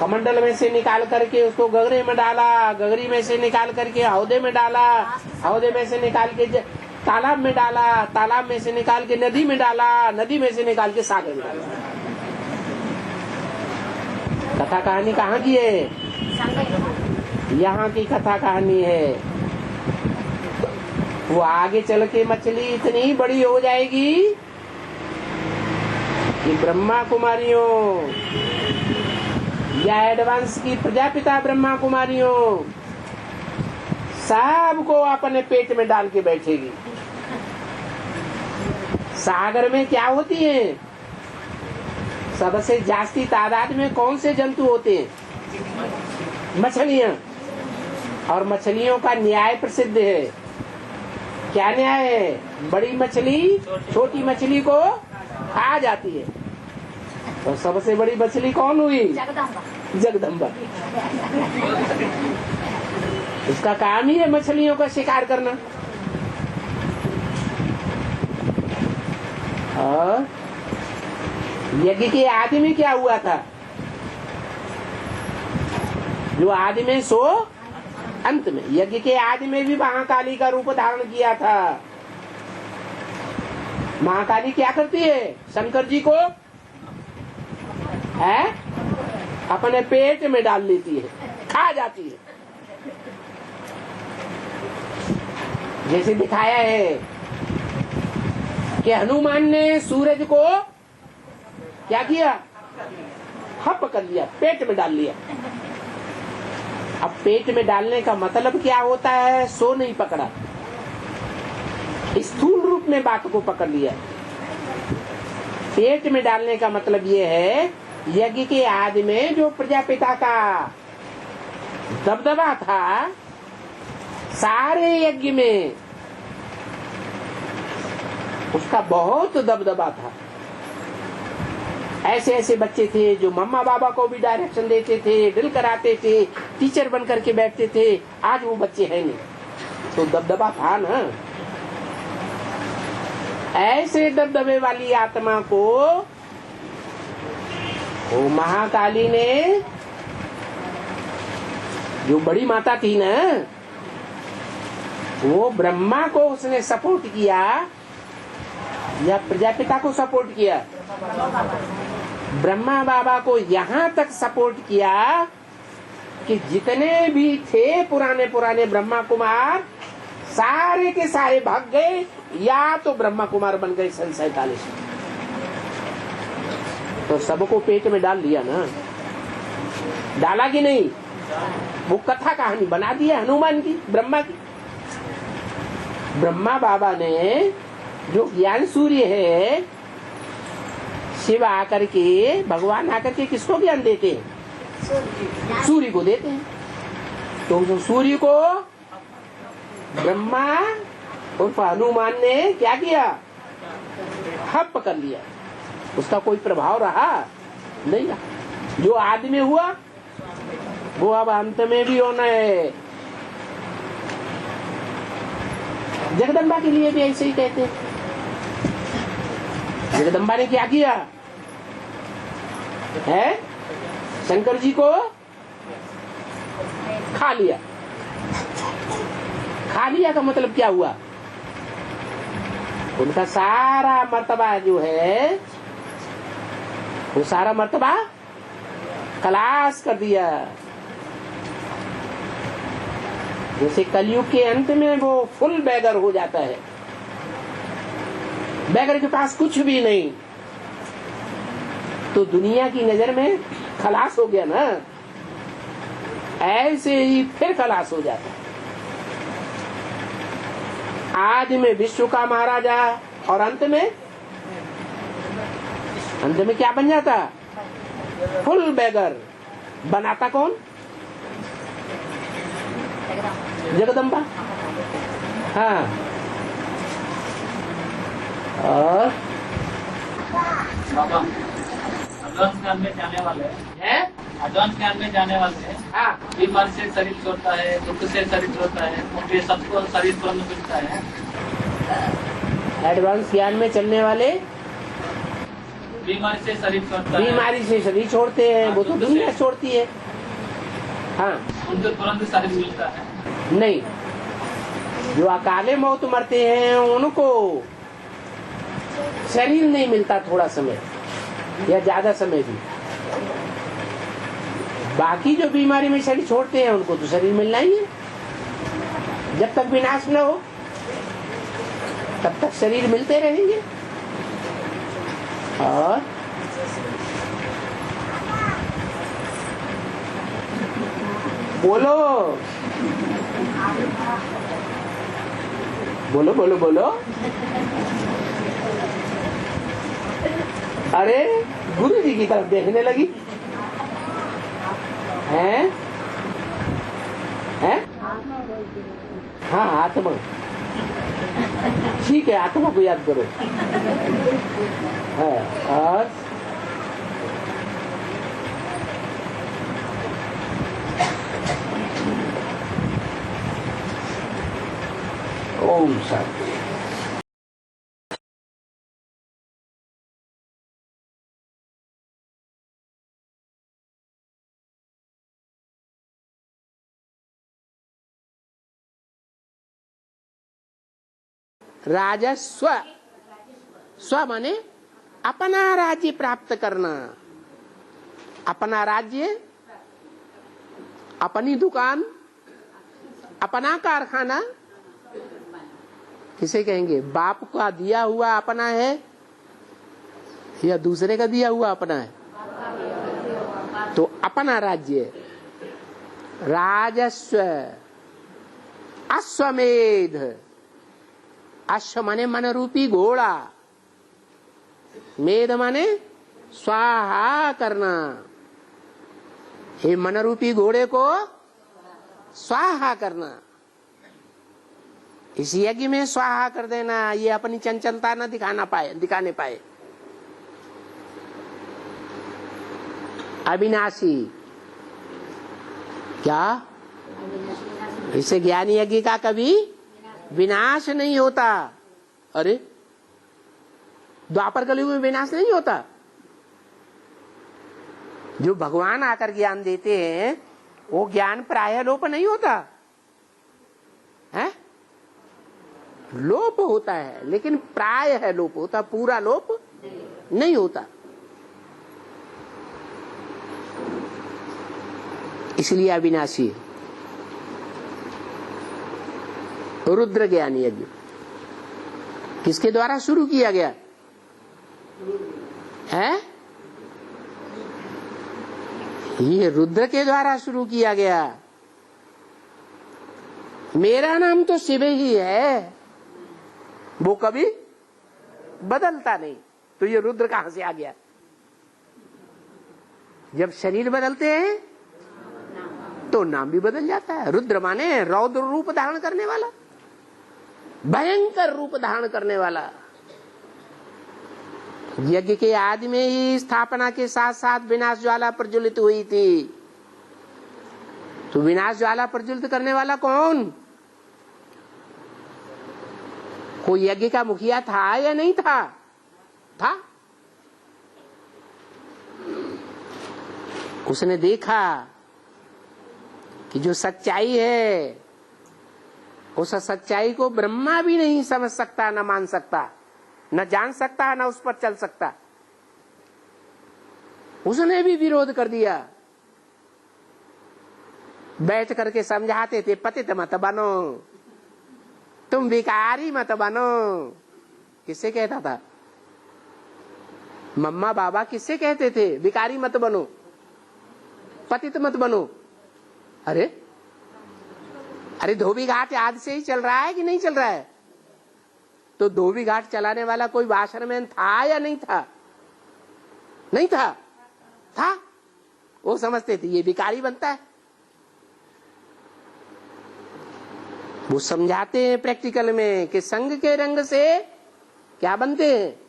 कमंडल में से निकाल करके उसको गगरे में डाला, गगरी में से निकाल करके हौदे में डाला, हौदे में से निकाल के तालाब में डाला, तालाब में से निकाल के नदी में डाला, नदी में से निकाल के सागर में डाला। कथा कहानी कहाँ की है? यहाँ की कथा कहानी है। वो आगे चल के मछली इतनी बड़ी हो जाएगी कि ब्रह्मा कुमारियों या एडवांस की प्रजापिता ब्रह्मा कुमारियों सबको अपने पेट में डाल के बैठेगी। सागर में क्या होती है? सबसे जास्ती तादाद में कौन से जंतु होते हैं? मछलियां। और मछलियों का न्याय प्रसिद्ध है। क्या न्याय है? बड़ी मछली छोटी मछली को खा जाती है। तो सबसे बड़ी मछली कौन हुई? जगदम्बा। उसका काम ही है मछलियों का शिकार करना। और यज्ञ के आदि में क्या हुआ था? जो आदि में सो अंत में। यज्ञ के आदि में भी महाकाली का रूप धारण किया था। महाकाली क्या करती है? शंकर जी को है अपने पेट में डाल लेती है, खा जाती है। जैसे दिखाया है कि हनुमान ने सूरज को क्या किया? हप कर लिया, पेट में डाल लिया। अब पेट में डालने का मतलब क्या होता है? सो नहीं पकड़ा, स्थूल रूप में बात को पकड़ लिया। पेट में डालने का मतलब ये है यज्ञ के आदि में जो प्रजापिता का दबदबा था, सारे यज्ञ में उसका बहुत दबदबा था। ऐसे ऐसे बच्चे थे जो मम्मा बाबा को भी डायरेक्शन देते थे, ड्रिल कराते थे, टीचर बन करके बैठते थे। आज वो बच्चे हैं नहीं, तो दबदबा था ना। ऐसे दबदबे वाली आत्मा को वो महाकाली ने, जो बड़ी माता थी ना, वो ब्रह्मा को उसने सपोर्ट किया या प्रजापिता को सपोर्ट किया? ब्रह्मा बाबा को यहाँ तक सपोर्ट किया कि जितने भी थे पुराने पुराने ब्रह्मा कुमार, सारे के सारे भाग गए या तो ब्रह्मा कुमार बन गए सन 47। तो सबको पेट में डाल लिया ना। डाला कि नहीं? वो कथा कहानी बना दी है हनुमान की, ब्रह्मा की। ब्रह्मा बाबा ने जो ज्ञान सूर्य है, शिव आकर के, भगवान आकर के किसको ज्ञान देते हैं? सूर्य को देते हैं। तो सूर्य को ब्रह्मा और हनुमान ने क्या किया? हप कर लिया। उसका कोई प्रभाव रहा नहीं रहा। जो आदि में हुआ वो अब अंत में भी होना है। जगदम्बा के लिए भी ऐसे ही कहते हैं। जगदम्बा ने क्या किया है? शंकर जी को खा लिया। खा लिया का मतलब क्या हुआ? उनका सारा मर्तबा जो है, वो सारा मर्तबा खलास कर दिया। जैसे कलयुग के अंत में वो फुल बेगर हो जाता है, बेगर के पास कुछ भी नहीं, तो दुनिया की नजर में खलास हो गया ना, ऐसे ही फिर खलास हो जाता है। आदि में विश्व का महाराजा और अंत में क्या बन जाता? फुल बेगर। बनाता कौन? जगदम्बा। हाँ, और बाबा एडवांस ज्ञान में जाने वाले है, एडवांस ज्ञान में जाने वाले हैं। हाँ, बीमारी से शरीर छोड़ता है, दुख से शरीर छोड़ता है, क्योंकि सबको शरीर तुरंत मिलता है। एडवांस ज्ञान में चलने वाले बीमारी से शरीर छोड़ता है, बीमारी से शरीर छोड़ते हैं, वो तो दुनिया छोड़ती है। हाँ, उनको तुरंत शरीर मिलता है। नहीं, जो अकाले मौत मरते हैं उनको शरीर नहीं मिलता थोड़ा समय या ज्यादा समय भी। बाकी जो बीमारी में शरीर छोड़ते हैं उनको तो शरीर मिलना ही है। जब तक विनाश न हो तब तक शरीर मिलते रहेंगे। और बोलो बोलो बोलो बोलो। अरे गुरु जी की तरफ देखने लगी हैं? हैं? हाँ, आत्मा। ठीक है, आत्मा को याद करो। है, और ओम शांति। राजस्व, स्व माने अपना राज्य प्राप्त करना। अपना राज्य, अपनी दुकान, अपना कारखाना किसे कहेंगे? बाप का दिया हुआ अपना है या दूसरे का दिया हुआ अपना है? तो अपना राज्य। राजस्व, अश्वमेध, अश्व माने मन रूपी घोड़ा, मेध माने स्वाहा करना। ये मन रूपी घोड़े को स्वाहा करना। इस यज्ञ में स्वाहा कर देना, ये अपनी चंचलता न दिखाने पाए। अविनाशी, क्या? इसे ज्ञानी यज्ञ का कभी विनाश नहीं होता। अरे द्वापर कलयुग में विनाश नहीं होता। जो भगवान आकर ज्ञान देते हैं वो ज्ञान प्रायः लोप नहीं होता है, लोप होता है, लेकिन प्रायः लोप होता, पूरा लोप नहीं होता। इसलिए अविनाशी। रुद्र ज्ञान यज्ञ किसके द्वारा शुरू किया गया है? ये रुद्र के द्वारा शुरू किया गया। मेरा नाम तो शिव ही है, वो कभी बदलता नहीं, तो ये रुद्र कहां से आ गया? जब शरीर बदलते हैं तो नाम भी बदल जाता है। रुद्र माने रौद्र रूप धारण करने वाला, भयंकर रूप धारण करने वाला। यज्ञ के आदि में ही स्थापना के साथ साथ विनाश ज्वाला प्रज्वलित हुई थी। तो विनाश ज्वाला प्रज्वलित करने वाला कौन? कोई यज्ञ का मुखिया था या नहीं था? था। उसने देखा कि जो सच्चाई है उस सच्चाई को ब्रह्मा भी नहीं समझ सकता, न मान सकता, न जान सकता, न उस पर चल सकता। उसने भी विरोध कर दिया। बैठ करके समझाते थे, पतित मत बनो, तुम विकारी मत बनो। किससे कहता था? मम्मा बाबा किससे कहते थे भिखारी मत बनो, पतित मत बनो? अरे अरे धोबी घाट आज से ही चल रहा है कि नहीं चल रहा है? तो धोबी घाट चलाने वाला कोई वाशरमैन था या नहीं था? नहीं था, था। वो समझते थे ये भिखारी बनता है। वो समझाते हैं प्रैक्टिकल में कि संग के रंग से क्या बनते हैं?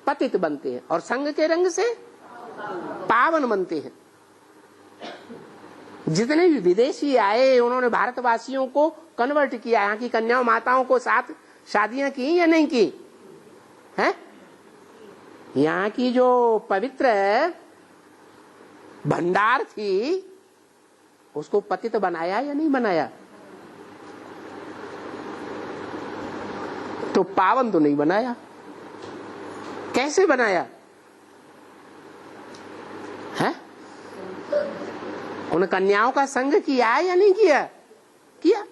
पतित बनते हैं, और संग के रंग से पावन बनते हैं। जितने भी विदेशी आए उन्होंने भारतवासियों को कन्वर्ट किया। यहाँ की कन्याओं माताओं को साथ शादियां की या नहीं की? हैं? यहाँ की जो पवित्र भंडार थी उसको पतित बनाया या नहीं बनाया? तो पावन तो नहीं बनाया। कैसे बनाया है? उन कन्याओं का संग किया या नहीं किया? किया।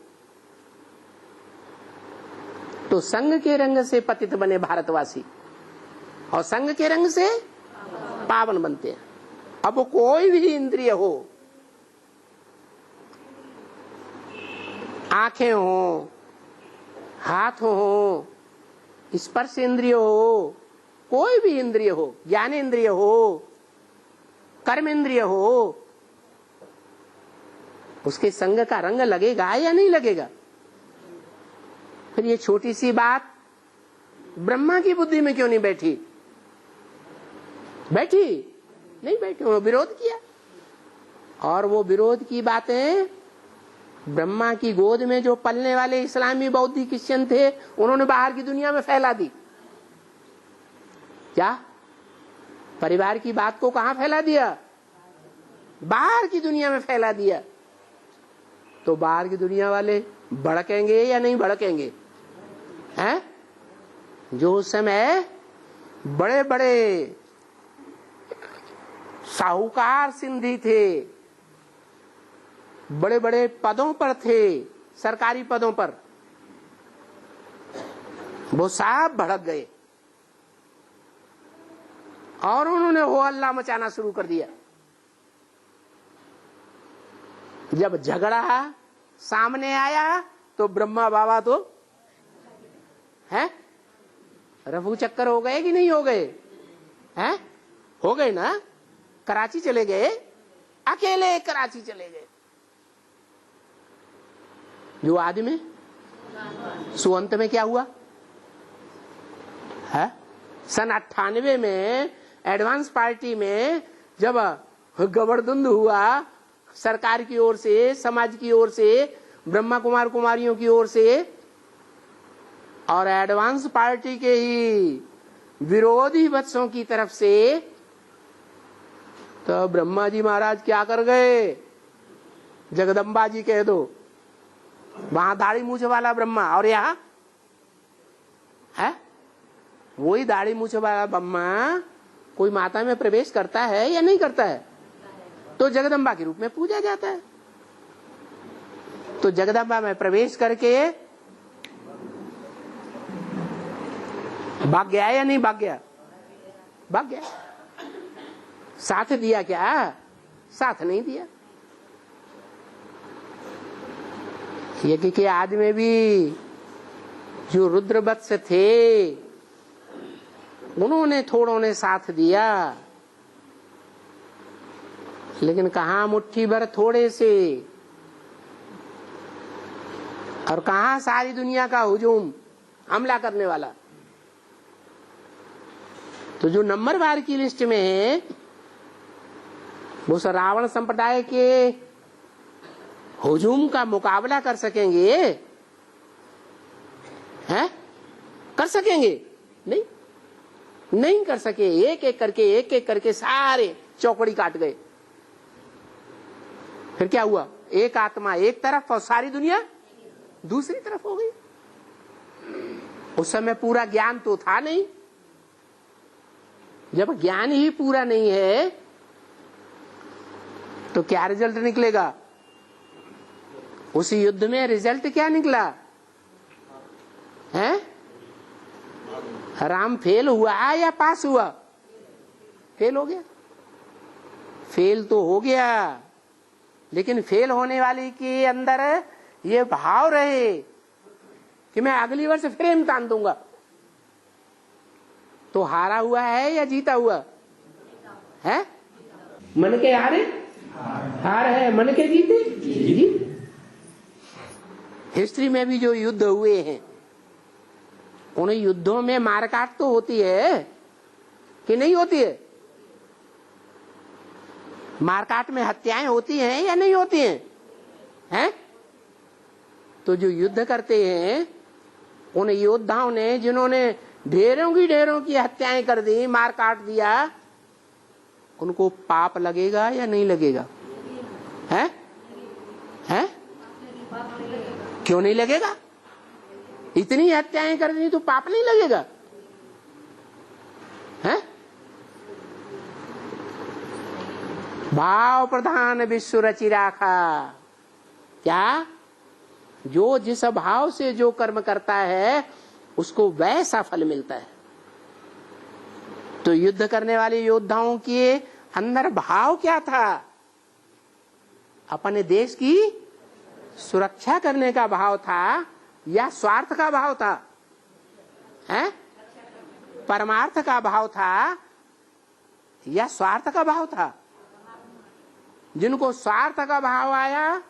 तो संग के रंग से पतित बने भारतवासी, और संग के रंग से पावन बनते हैं। अब कोई भी इंद्रिय हो, आंखें हो, हाथ हो, स्पर्श इंद्रिय हो, कोई भी इंद्रिय हो, ज्ञान इंद्रिय हो, कर्म इंद्रिय हो, उसके संग का रंग लगेगा या नहीं लगेगा? फिर ये छोटी सी बात ब्रह्मा की बुद्धि में क्यों नहीं बैठी? बैठी नहीं बैठी, वो विरोध किया। और वो विरोध की बातें ब्रह्मा की गोद में जो पलने वाले इस्लामी बौद्धी क्रिश्चियन थे उन्होंने बाहर की दुनिया में फैला दी। क्या परिवार की बात को कहां फैला दिया? बाहर की दुनिया में फैला दिया। तो बाहर की दुनिया वाले भड़केंगे या नहीं भड़केंगे? हैं? जो उस समय बड़े बड़े साहूकार सिंधी थे, बड़े बड़े पदों पर थे, सरकारी पदों पर, वो सब भड़क गए और उन्होंने हो हल्ला मचाना शुरू कर दिया। जब झगड़ा सामने आया तो ब्रह्मा बाबा तो हैं रफू चक्कर हो गए कि नहीं हो गए? हैं? हो गए ना। कराची चले गए, अकेले कराची चले गए। जो आदमी सुअंत में क्या हुआ है? सन 98 में एडवांस पार्टी में जब गबड़धुंध हुआ, सरकार की ओर से, समाज की ओर से, ब्रह्मा कुमार कुमारियों की ओर से, और एडवांस पार्टी के ही विरोधी वत्सों की तरफ से, तो ब्रह्मा जी महाराज क्या कर गए? जगदम्बा जी कह दो। वहां दाढ़ी मूछ वाला ब्रह्मा, और यहाँ है वही दाढ़ी मूछ वाला ब्रह्मा कोई माता में प्रवेश करता है या नहीं करता है? तो जगदम्बा के रूप में पूजा जाता है। तो जगदम्बा में प्रवेश करके भाग गया या नहीं भाग गया? भाग गया। साथ दिया क्या? साथ नहीं दिया। यज्ञ के आदि में भी जो रुद्रवत्स थे उन्होंने थोड़ों ने साथ दिया, लेकिन कहां मुट्ठी भर थोड़े से, और कहां सारी दुनिया का हुजूम हमला करने वाला। तो जो नंबरवार की लिस्ट में है वो रावण संप्रदाय के हुजूम का मुकाबला कर सकेंगे? हैं? कर सकेंगे? नहीं, नहीं कर सके। एक एक करके सारे चौकड़ी काट गए। फिर क्या हुआ? एक आत्मा एक तरफ और सारी दुनिया दूसरी तरफ हो गई। उस समय पूरा ज्ञान तो था नहीं। जब ज्ञान ही पूरा नहीं है तो क्या रिजल्ट निकलेगा? उस युद्ध में रिजल्ट क्या निकला है? राम फेल हुआ या पास हुआ? फेल हो गया। फेल तो हो गया, लेकिन फेल होने वाले के अंदर ये भाव रहे कि मैं अगली वर्ष फिर इम्तिहान दूंगा, तो हारा हुआ है या जीता हुआ है? मन के हारे हार है, मन के जीते जीत। हिस्ट्री में भी जो युद्ध हुए हैं, उन युद्धों में मारकाट तो होती है कि नहीं होती है? मारकाट में हत्याएं होती हैं या नहीं होती हैं? हैं? तो जो युद्ध करते हैं, उन योद्धाओं ने जिन्होंने ढेरों की हत्याएं कर दी, मार काट दिया, उनको पाप लगेगा या नहीं लगेगा? हैं? हैं? क्यों नहीं लगेगा? इतनी हत्याएं कर दी तो पाप नहीं लगेगा? हैं? भाव प्रधान विश्व रचि राखा। क्या? जो जिस भाव से जो कर्म करता है उसको वैसा फल मिलता है। तो युद्ध करने वाले योद्धाओं के अंदर भाव क्या था? अपने देश की सुरक्षा करने का भाव था या स्वार्थ का भाव था? हैं? परमार्थ का भाव था या स्वार्थ का भाव था? जिनको स्वार्थ का भाव आया,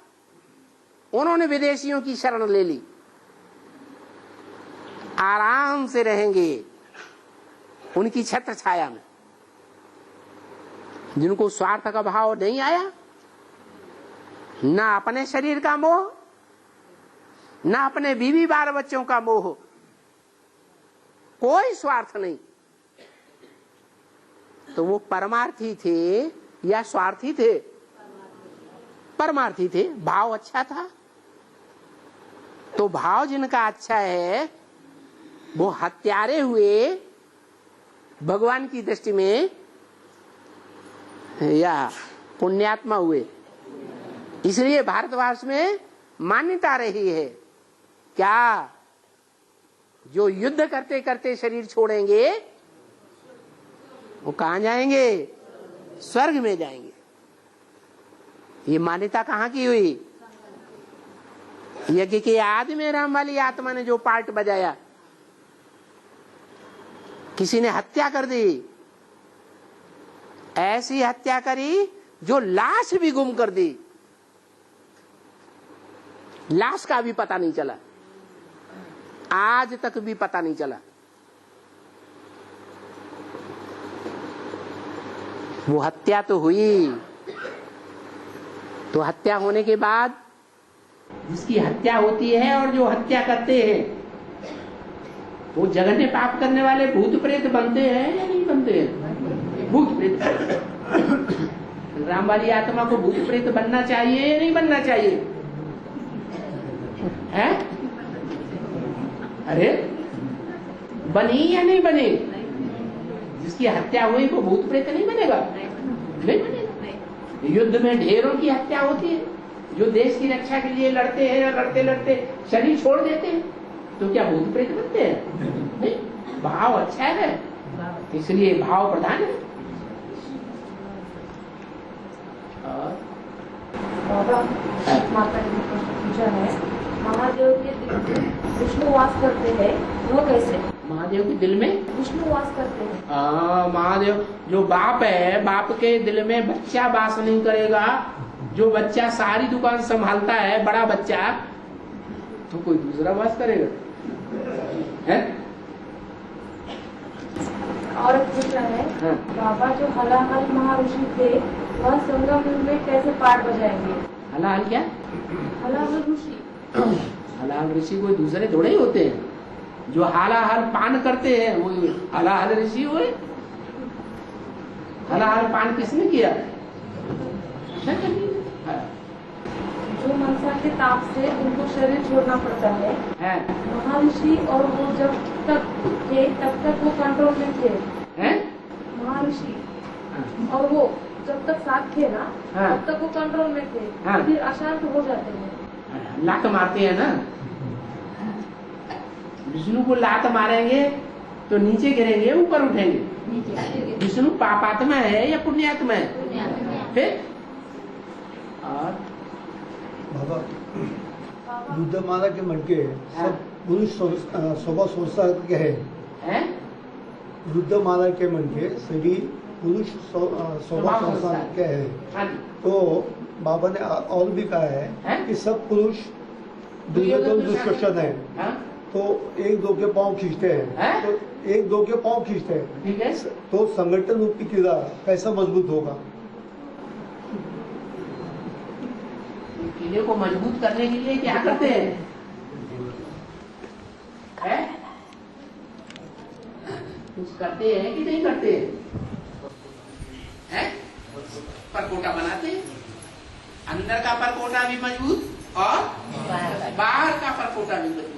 उन्होंने विदेशियों की शरण ले ली, आराम से रहेंगे उनकी छत्र छाया में। जिनको स्वार्थ का भाव नहीं आया, ना अपने शरीर का मोह, ना अपने बीवी बाल बच्चों का मोह, कोई स्वार्थ नहीं, तो वो परमार्थी थे या स्वार्थी थे? परमार्थी थे। भाव अच्छा था। तो भाव जिनका अच्छा है वो हत्यारे हुए भगवान की दृष्टि में या पुण्यात्मा हुए। इसलिए भारतवर्ष में मान्यता रही है, क्या? जो युद्ध करते करते शरीर छोड़ेंगे वो कहां जाएंगे? स्वर्ग में जाएंगे। ये मान्यता कहाँ की हुई? यज्ञ के आदि में राम वाली आत्मा ने जो पार्ट बजाया, किसी ने हत्या कर दी, ऐसी हत्या करी जो लाश भी गुम कर दी, लाश का भी पता नहीं चला, आज तक भी पता नहीं चला। वो हत्या तो हुई, तो हत्या होने के बाद जिसकी हत्या होती है और जो हत्या करते हैं, वो जघन्य पाप करने वाले भूत प्रेत बनते हैं या नहीं बनते हैं? भूत प्रेत। राम वाली आत्मा को भूत प्रेत बनना चाहिए या नहीं बनना चाहिए? है? अरे बनी या नहीं बनी? जिसकी हत्या हुई वो भूत प्रेत नहीं बनेगा? नहीं बनेगा। युद्ध में ढेरों की हत्या होती है, जो देश की रक्षा के लिए लड़ते हैं, लड़ते लड़ते शरीर छोड़ देते हैं, तो क्या भूत प्रेत बनते हैं? नहीं। भाव अच्छा है, इसलिए भाव प्रधान है। माता जी ने पूछा है, महादेव के दिल में विष्णु वास करते हैं, वो कैसे? महादेव के दिल में विष्णु वास करते हैं। महादेव जो बाप है, बाप के दिल में बच्चा वास नहीं करेगा। जो बच्चा सारी दुकान संभालता है, बड़ा बच्चा, तो कोई दूसरा वास करेगा? है? और पूछना है, हाँ। बाबा जो हलाहल महर्षि थे, वह संगम में कैसे पाठ बजाएंगे? हलाहल क्या? हलाहल ऋषि। हलाहल ऋषि कोई दूसरे थोड़े ही होते हैं। जो हलाहल पान करते हैं वो हलाहल ऋषि हुए। हलाहल पान किसने किया? जो मनसा के ताप से उनको शरीर छोड़ना पड़ता है, महर्षि, और वो जब तक थे तब तक वो कंट्रोल में थे। महर्षि और वो जब तक साथ थे ना, तब तक वो कंट्रोल में थे, फिर अशांत हो जाते हैं। लात मारते हैं ना, विष्णु को लात मारेंगे तो नीचे गिरेंगे ऊपर उठेंगे। विष्णु पापात्मा है या पुण्यात्मा है? फिर और बाबा रुद्रमाला के मटके सब पुरुष स्वभाव संस्कार के है। रुद्रमाला के मटके सभी पुरुष स्वभाव संस्कार के है। तो बाबा ने और भी कहा है कि सब पुरुष दुर्योधन दुष्कर्षण है। तो एक दो के पांव खींचते हैं, तो एक दो के पांव खींचते हैं, ठीक है। तो संगठन रूपी कीड़ा कैसा मजबूत होगा? किले को मजबूत करने के लिए क्या करते हैं? कुछ करते हैं कि नहीं करते हैं? परकोटा बनाते हैं, अंदर का परकोटा भी मजबूत और बाहर का परकोटा भी मजबूत।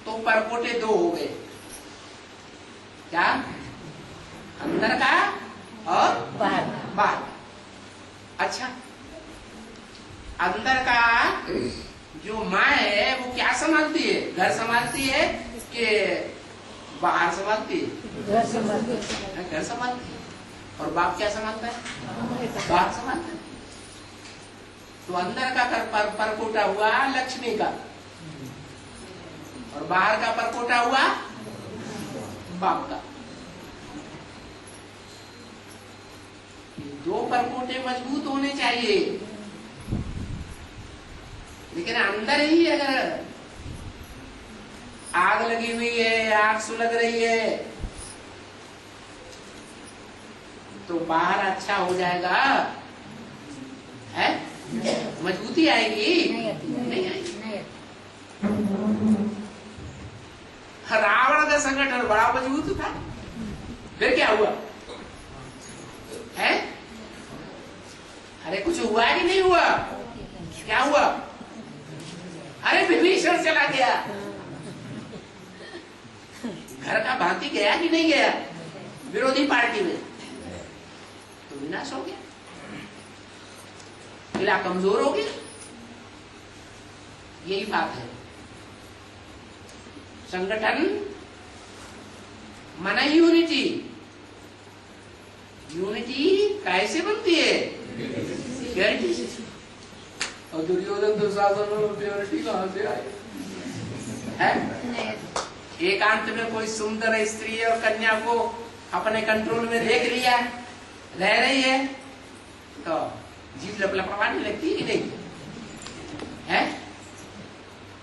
तो परकोटे दो हो गए, क्या? अंदर का और बाहर। अच्छा, अंदर का जो माँ है वो क्या संभालती है? घर संभालती है कि बाहर संभालती है? घर संभालती है। और बाप क्या संभालता है? बाहर संभालता है। तो अंदर का परकोटा हुआ लक्ष्मी का, और बाहर का परकोटा हुआ बाप का। दो परकोटे मजबूत होने चाहिए, लेकिन अंदर ही अगर आग लगी हुई है, आग सुलग रही है, तो बाहर अच्छा हो जाएगा? है? मजबूती आएगी? नहीं आएगी। रावण का संगठन बड़ा मजबूत था, फिर क्या हुआ? है? अरे कुछ हुआ कि नहीं हुआ? क्या हुआ? अरे विभीषण चला गया, घर का भांति गया कि नहीं गया विरोधी पार्टी में, तो विनाश हो गया, किला कमजोर हो गया। यही बात है। संगठन माना यूनिटी। यूनिटी कैसे बनती है? यूनिटी से। और दुर्योधन दुशासन में यूनिटी कहां से आई है? एकांत में कोई सुंदर स्त्री और कन्या को अपने कंट्रोल में देख लिया, रह रही है, तो जीभ लपलपाने लगती है कि नहीं? है?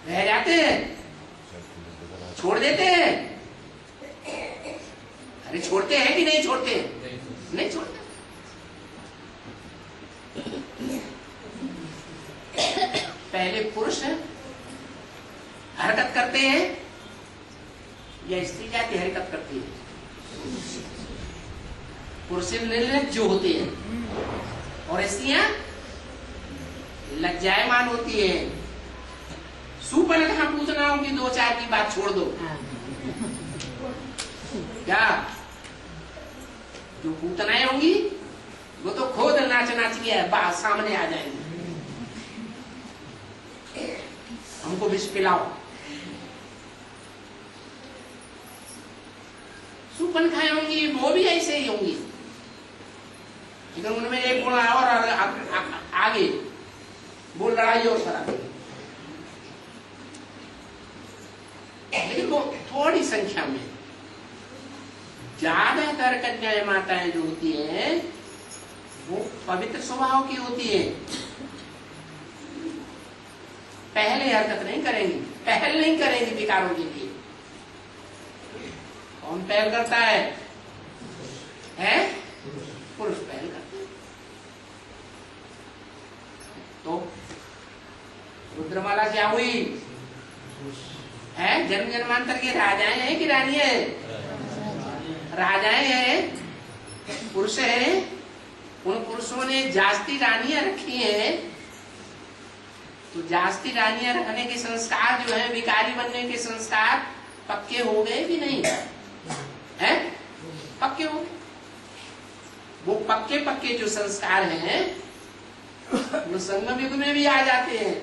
रह जाते हैं, छोड़ देते हैं। अरे छोड़ते हैं कि नहीं छोड़ते? नहीं छोड़ते। पहले पुरुष हरकत करते हैं या स्त्री जाति हरकत करती है? पुरुष निर्लज्ज होते हैं और स्त्रियां लज्जायमान होती है। सुपल कहां पूछना हो कि दो चार की बात छोड़ दो, क्या? जो पूतनाएं होंगी वो तो खुद नाच नाच के बात सामने आ जाएंगी, हमको विष पिलाओ। सुपन खाए होंगी वो भी ऐसे ही होंगी, लेकिन उनमें एक गुण और आगे, वो लड़ाई और करा, लेकिन वो थोड़ी संख्या में। ज्यादातर कन्याएं माताएं जो होती हैं वो पवित्र स्वभाव की होती है। पहले हरकत नहीं करेंगी, पहल नहीं करेंगी विकारों के लिए। कौन पहल करता है? पुरुष पहल करते हैं। तो रुद्रमाला क्या हुई? जन्म जन्मांतर के राजाएं हैं कि रानी है? राजाएं हैं, पुरुष हैं। उन पुरुषों ने जास्ती रानियां रखी हैं, तो जास्ती रानियां रखने के संस्कार जो है, विकारी बनने के संस्कार पक्के हो गए कि नहीं? हैं? पक्के हो गए। वो पक्के पक्के जो संस्कार हैं वो संगम युग में भी आ जाते हैं,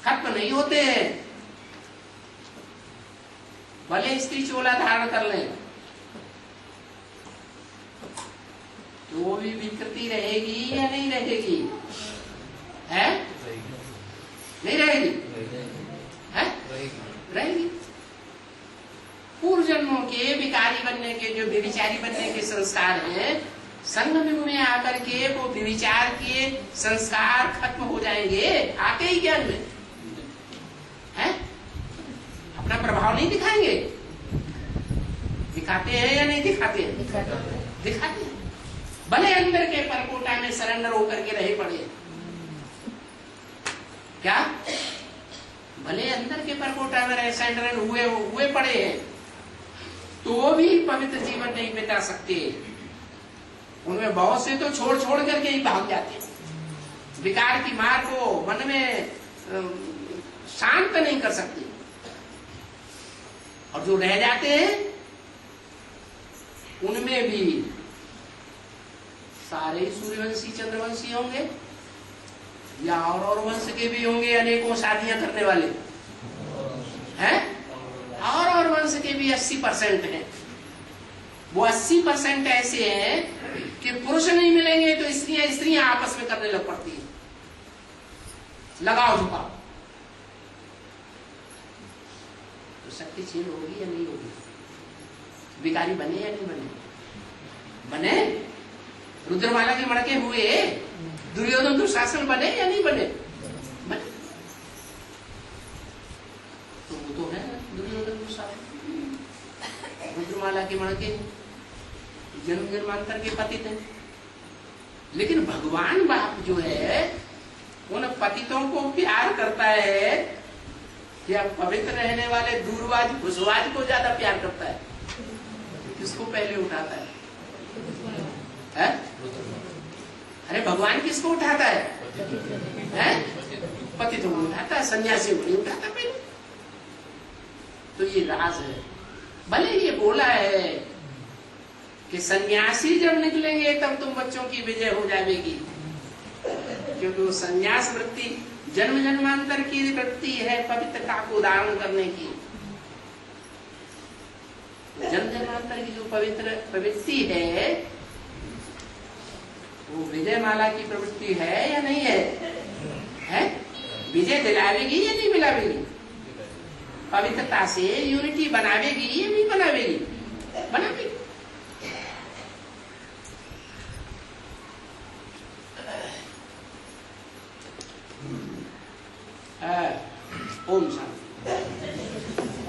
खत्म नहीं होते हैं। भले स्त्री चोला धारण कर लें तो वो भी विकृति रहेगी या नहीं रहेगी? है? नहीं रहेगी? है? रहेगी। पूर्व जन्मों के विकारी बनने के, जो व्यभिचारी बनने के संस्कार हैं, संगम युग में आकर के वो व्यभिचार के संस्कार खत्म हो जाएंगे आके ही ज्ञान में। है? अपना प्रभाव नहीं दिखाएंगे? दिखाते हैं या नहीं दिखाते हैं? दिखाते हैं। भले अंदर के परकोटा में सरेंडर होकर के रहे पड़े, क्या भले अंदर के परकोटा में रहे सरेंडर हुए पड़े हैं, तो भी पवित्र जीवन नहीं बिता सकते। उनमें बहुत से तो छोड़ करके ही भाग जाते हैं, विकार की मार को मन में शांत नहीं कर सकते, और जो रह जाते हैं उनमें भी सारे सूर्यवंशी चंद्रवंशी होंगे या और वंश के भी होंगे, अनेकों शादियां करने वाले हैं, और वंश के भी 80% हैं। वो 80% ऐसे हैं कि पुरुष नहीं मिलेंगे तो स्त्रियां आपस में करने लग पड़ती है, लगाओ झुकाओ। तो शक्तिशील होगी या नहीं होगी? विकारी बने या नहीं बने? बने? रुद्रमाला के मड़के हुए दुर्योधन दुशासन बने या नहीं बने? बने। तो वो तो है दुर्योधन दुशासन, रुद्रमाला के मड़के जन्म जन्मांतर के पतित हैं। लेकिन भगवान बाप जो है उन पतितों को प्यार करता है या पवित्र रहने वाले दूरवाज घुसवाज को ज्यादा प्यार करता है? किसको पहले उठाता है? अरे भगवान किसको उठाता है? पतितों को उठाता है, सन्यासी को नहीं उठाता पहले। तो ये राज है। भले ये बोला है कि सन्यासी जब निकलेंगे तब तुम बच्चों की विजय हो जाएगी, क्योंकि वो सन्यास वृत्ति जन्म जन्मांतर की वृत्ति है पवित्रता को धारण करने की। जन्म जन्मांतर की जो पवित्र प्रवृत्ति है वो विजय माला की प्रवृत्ति है या नहीं है? है? विजय दिलावेगी या नहीं दिलावेगी? पवित्रता से यूनिटी बनावेगी या नहीं बनावेगी? बनावेगी। ओम शांति।